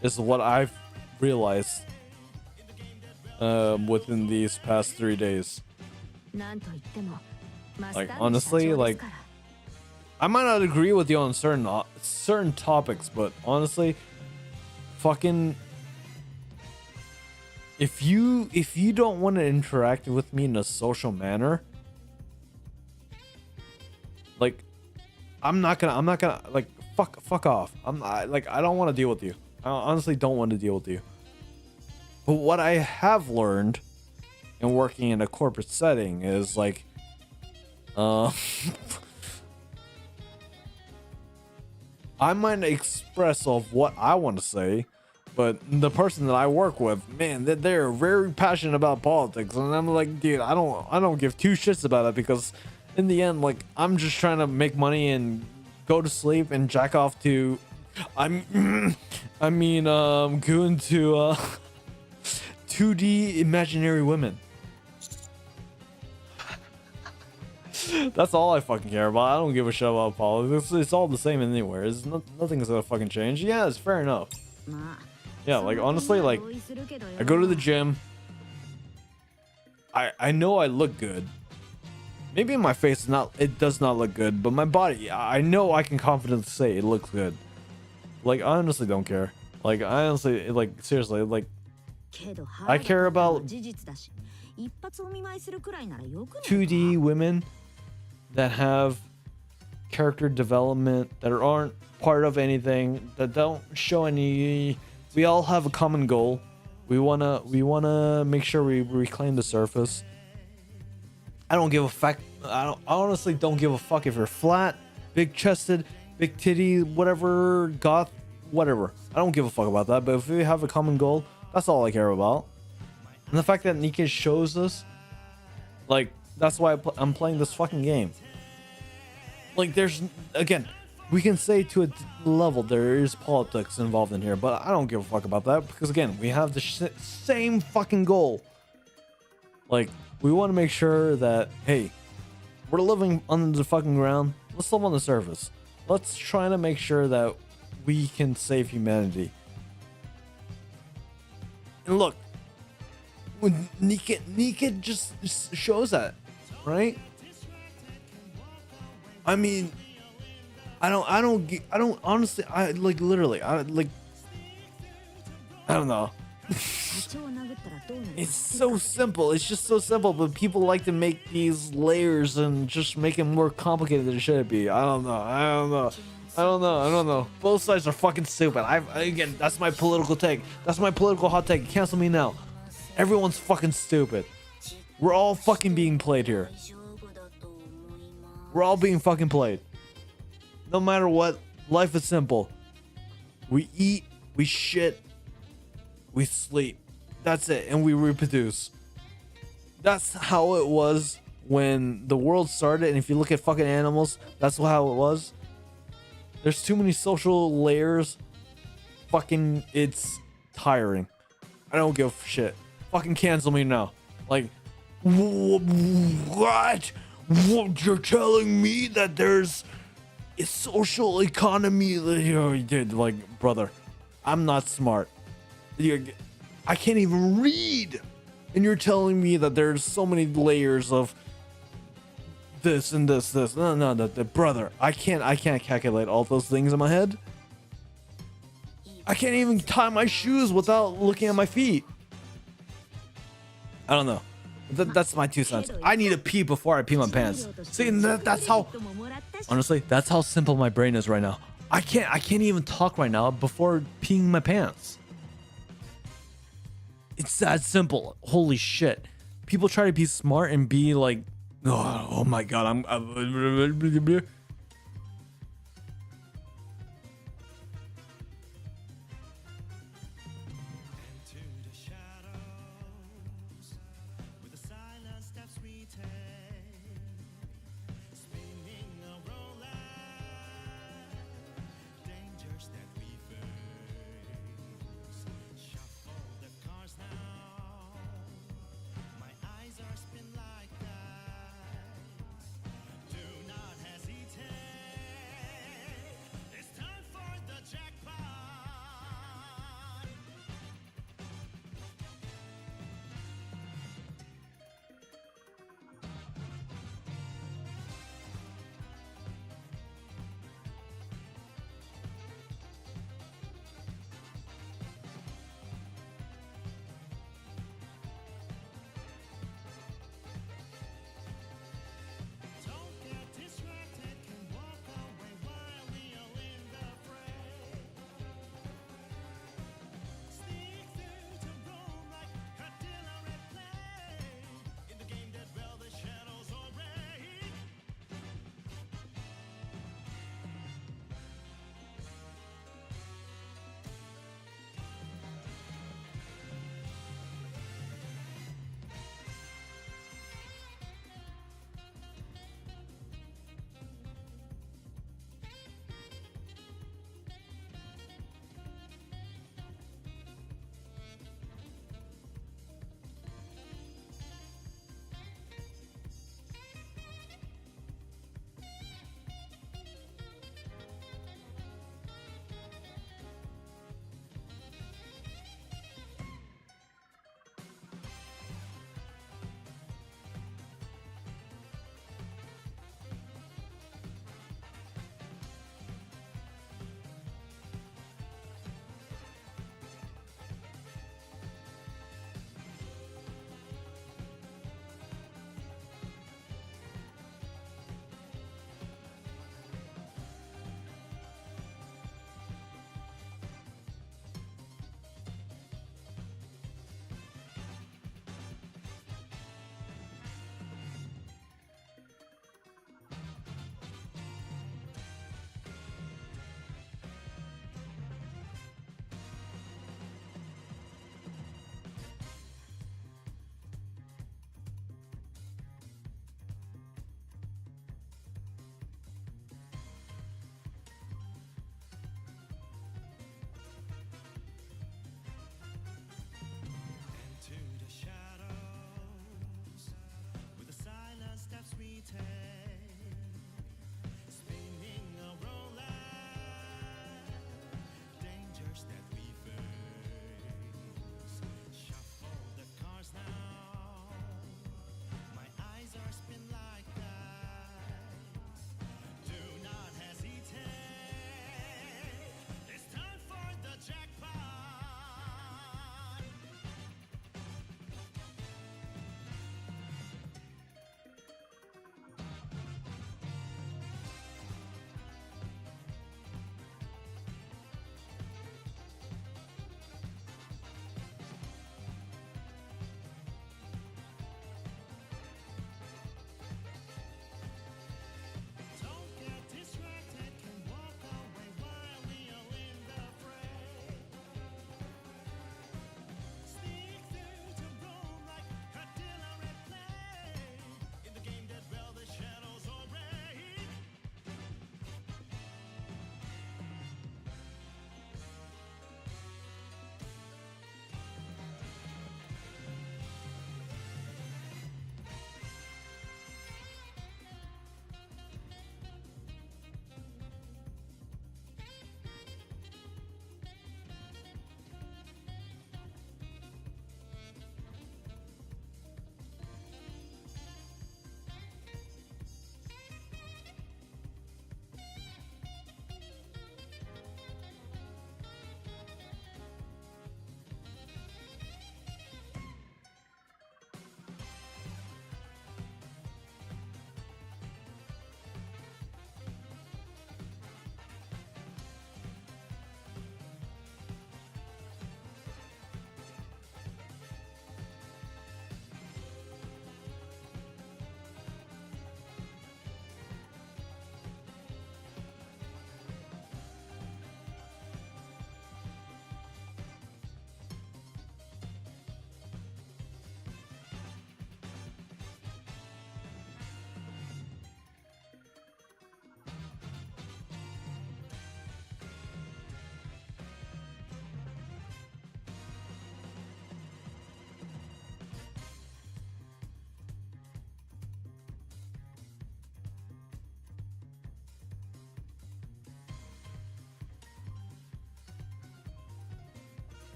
Is what I've realized within these past 3 days. Like, honestly, like, I might not agree with you on certain topics, but honestly, fucking, if you don't want to interact with me in a social manner, like, I'm not gonna like, fuck off. I don't want to deal with you. I honestly don't want to deal with you. But what I have learned in working in a corporate setting is like, I might express of what I want to say, but the person that I work with, man, they're very passionate about politics, and I'm like, dude, I don't give two shits about it, because in the end, like, I'm just trying to make money and go to sleep and jack off to, going to 2D imaginary women. That's all I fucking care about. I don't give a shit about politics. It's all the same anywhere. Nothing's gonna fucking change. Yeah, it's fair enough. Yeah, like, honestly, like, I go to the gym. I know I look good. Maybe my face does not look good, but my body, I know I can confidently say it looks good. Like, I honestly don't care. Like, I honestly, like, seriously, like, I care about 2D women that have character development, that aren't part of anything, that don't show any. We all have a common goal. We wanna make sure we reclaim the surface. I don't give a fuck. I honestly don't give a fuck if you're flat, big chested, big titty, whatever, goth, whatever. I don't give a fuck about that. But if we have a common goal, that's all I care about. And the fact that NIKKE shows us, like, that's why I'm playing this fucking game. Like, there's, again, we can say to a level there is politics involved in here, but I don't give a fuck about that, because again, we have the same fucking goal. Like, we want to make sure that, hey, we're living under the fucking ground. Let's live on the surface. Let's try to make sure that we can save humanity. And look, when NIKKE just shows that, right? I mean, I don't honestly, I like, literally, I don't know. It's so simple. It's just so simple, but people like to make these layers and just make it more complicated than it should be. I don't know. Both sides are fucking stupid. Again, that's my political take. That's my political hot take. Cancel me now. Everyone's fucking stupid. We're all fucking being played here. We're all being fucking played. No matter what, life is simple. We eat, we shit, we sleep. That's it, and we reproduce. That's how it was when the world started, and if you look at fucking animals, that's how it was. There's too many social layers. Fucking, it's tiring. I don't give a shit. Fucking cancel me now. Like, what? What? You're telling me that there's a social economy? Like, brother, I'm not smart. I can't even read, and you're telling me that there's so many layers of this and this. No, brother, I can't calculate all those things in my head. I can't even tie my shoes without looking at my feet. I don't know. That's my 2 cents. I need to pee before I pee my pants. See, that's how, honestly, that's how simple my brain is right now. I can't even talk right now before peeing my pants. It's that simple. Holy shit. People try to be smart and be like, oh my god, I'm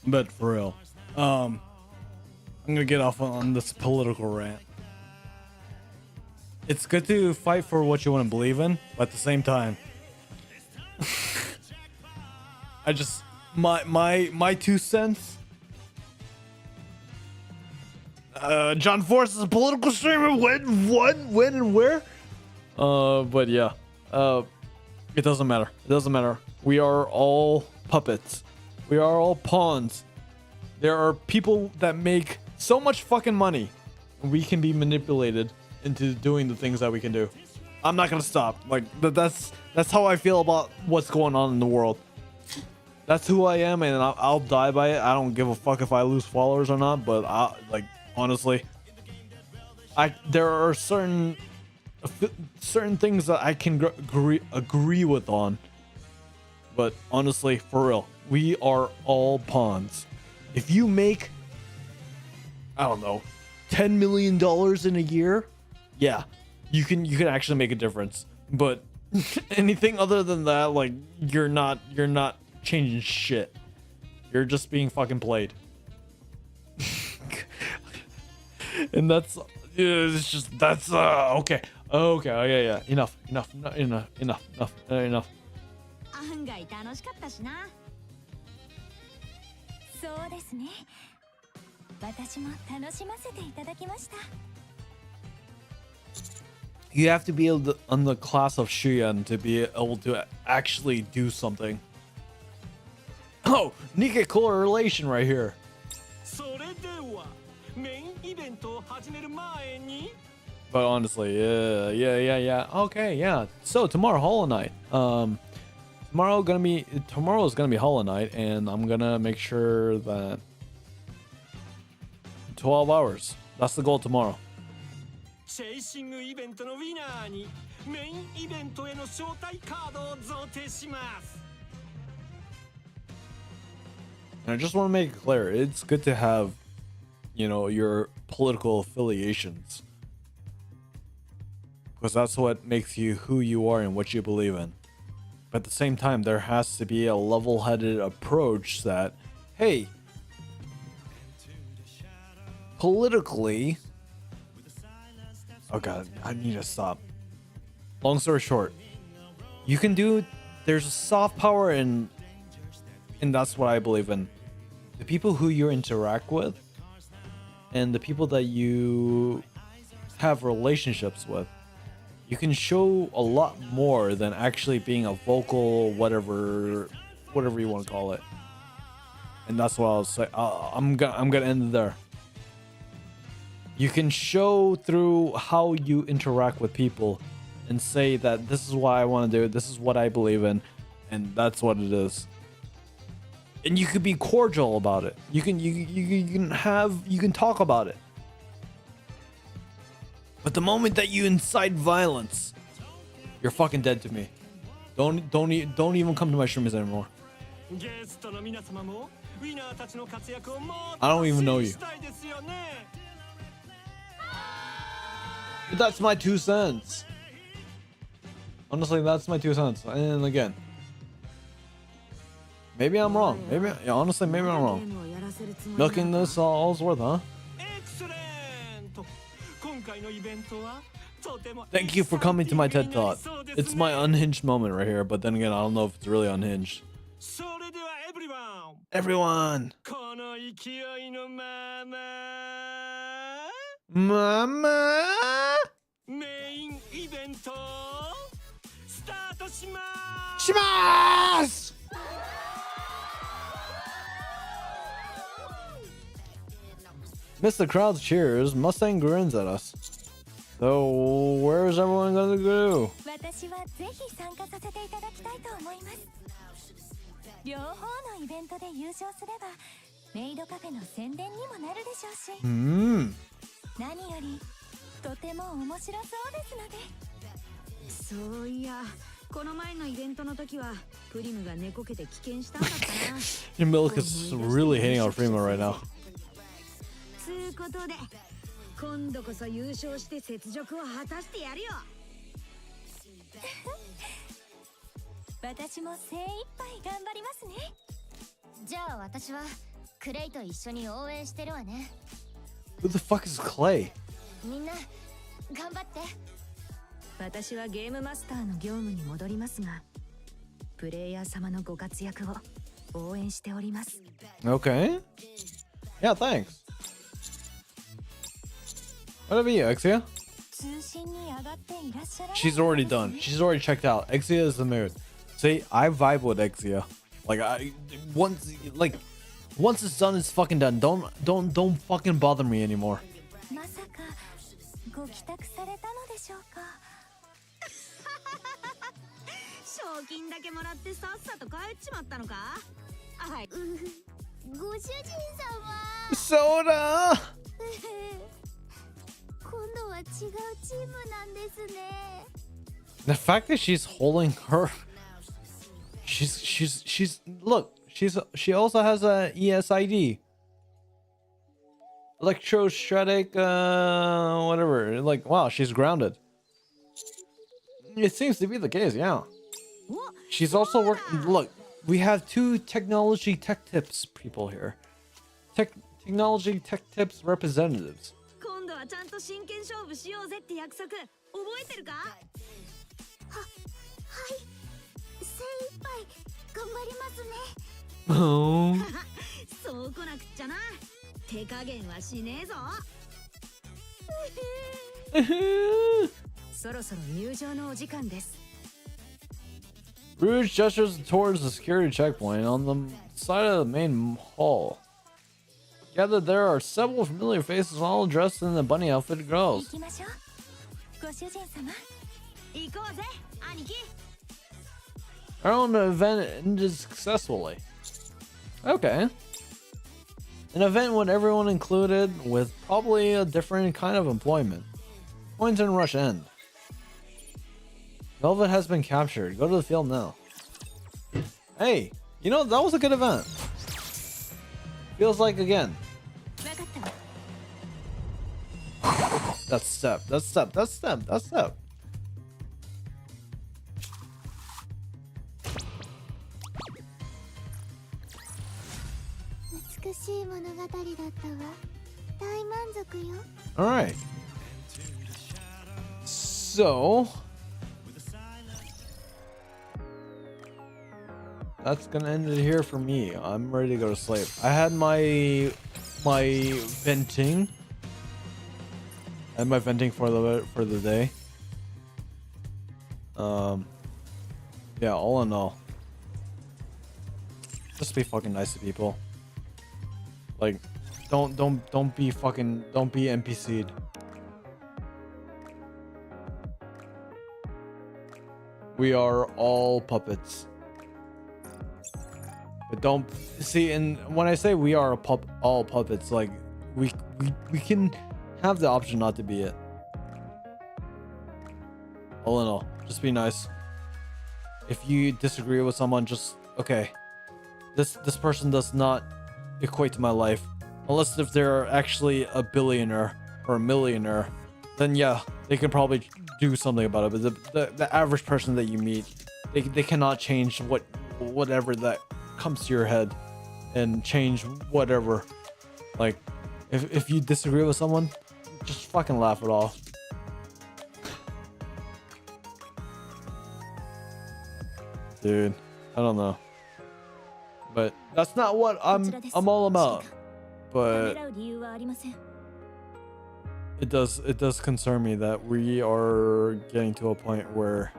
But for real, I'm gonna get off on this political rant. It's good to fight for what you want to believe in, but at the same time, I just my 2 cents. John Force is a political streamer. When, and where? But yeah, it doesn't matter. It doesn't matter. We are all puppets. We are all pawns. There are people that make so much fucking money, and we can be manipulated into doing the things that we can do. I'm not gonna stop. Like that's how I feel about what's going on in the world. That's who I am, and I'll die by it. I don't give a fuck if I lose followers or not. But honestly, there are certain things that I can agree with on. But honestly, for real, we are all pawns. If you make, I don't know, $10 million in a year, yeah, you can actually make a difference. But anything other than that, like you're not changing shit. You're just being fucking played. And that's okay. Oh yeah. Enough. 案外楽しかったしな。そうですね。私も楽しませていただきました。You have to be able to, on the class of Shuyan, to be able to actually do something. Oh, NIKKE correlation right here. But honestly, yeah. Okay, yeah. So tomorrow, Hollow Knight. Tomorrow is gonna be Hollow Knight, and I'm gonna make sure that 12 hours. That's the goal tomorrow. And I just want to make it clear, it's good to have, your political affiliations, because that's what makes you who you are and what you believe in. But at the same time, there has to be a level-headed approach that, hey, politically, oh god, I need to stop. Long story short, there's a soft power and that's what I believe in. The people who you interact with and the people that you have relationships with, you can show a lot more than actually being a vocal whatever you want to call it. And that's what I'll say. I'm gonna end it there. You can show through how you interact with people and say that this is what I want to do, this is what I believe in, and that's what it is. And you could be cordial about it. You can talk about it. But the moment that you incite violence, you're fucking dead to me. Don't even come to my streams anymore. I don't even know you. But that's my 2 cents. Honestly, that's my 2 cents. And again, maybe I'm wrong. Maybe I'm wrong. Milking this all's worth, huh? Thank you for coming to my TED Talk. It's my unhinged moment right here, but then again, I don't know if it's really unhinged. Everyone! Mama! Shimasu! Mr. Crowd's cheers. Mustang grins at us. So, where's everyone gonna go? Your milk is really hating on Freeman right now. つうことで今度こそ優勝して雪辱を果たしてやるよ私も精一杯頑張りますねじゃあ私はクレイと一緒に応援してるわね。 Who the fuck is Clay? みんな頑張って。私はゲームマスターの業務に戻りますが、プレイヤー様のご活躍を応援しております。 Okay. Yeah, thanks. What about you, Exia? 通信に上がっていらっしゃらない。 She's already done. She's already checked out. Exia is the mood. See, I vibe with Exia. Like once it's done, it's fucking done. Don't fucking bother me anymore. まさかご帰宅されたのでしょうか。賞金だけもらってさっさと帰っちまったのか。はい。ご主人様。Soda. 今度は違うチームなんですね。 The fact that she's holding her, she's look, she also has a ESID, electrostatic, whatever. Like, wow, she's grounded. It seems to be the case, yeah. She's also working. Look, we have two technology tech tips people here. Technology tech tips representatives. 今度はちゃんと真剣勝負しようぜって約束覚えてるか。はい、精一杯頑張りますね。 Oh. そうこなくっちゃな。手加減はしねえぞ。そろそろ入場のお時間です。 Rouge gestures towards the security checkpoint on the side of the main hall. Gathered there are several familiar faces, all dressed in the bunny outfit girls. 行きましょう。ご主人様。行こうぜ、兄貴。 Our own event ended successfully. Okay. An event with everyone included, with probably a different kind of employment. Point and rush end. Velvet has been captured. Go to the field now. Hey, you know, that was a good event. Feels like again. That's step. That's step. That's step. That's step. All right. So that's gonna end it here for me. I'm ready to go to sleep. I had my venting. I had my venting for the day. Yeah, all in all, just be fucking nice to people. Like, don't be NPC'd. We are all puppets. But don't see, and when I say we are all puppets, like we can have the option not to be it. All in all, just be nice. If you disagree with someone, just okay. This person does not equate to my life, unless if they're actually a billionaire or a millionaire, then yeah, they can probably do something about it. But the average person that you meet, they cannot change whatever that comes to your head and change whatever. Like, if you disagree with someone, just fucking laugh it off. Dude, I don't know, but that's not what I'm all about. But it does concern me that we are getting to a point where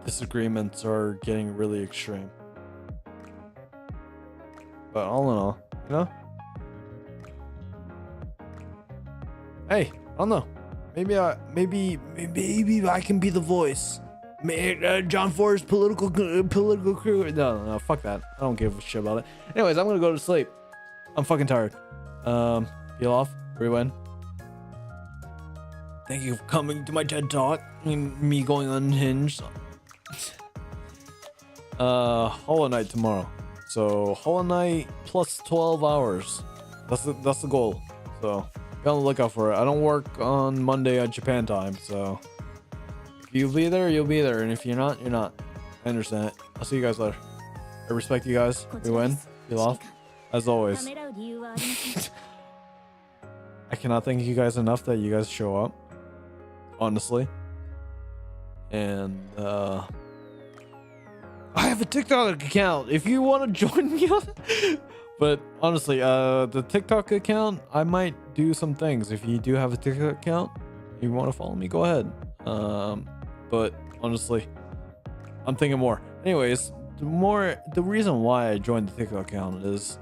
disagreements are getting really extreme. But all in all, you know, hey, I don't know, maybe I can be the voice. John Ford's political crew. No, fuck that. I don't give a shit about it. Anyways, I'm gonna go to sleep. I'm fucking tired. Peel off. Rewind. Thank you for coming to my TED Talk. Me going unhinged. Hollow Knight tomorrow. So Hollow Knight plus 12 hours. That's the goal. So be on the lookout for it. I don't work on Monday at Japan time, so if you'll be there, you'll be there, and if you're not, you're not. I understand it. I'll see you guys later. I respect you guys. We win. Pilaf, as always. ためらう理由はありません。 I cannot thank you guys enough that you guys show up, honestly. And I have a TikTok account if you want to join me on. But honestly, the TikTok account, I might do some things. If you do have a TikTok account, you want to follow me, go ahead. But honestly, I'm thinking more. Anyways, the reason why I joined the TikTok account is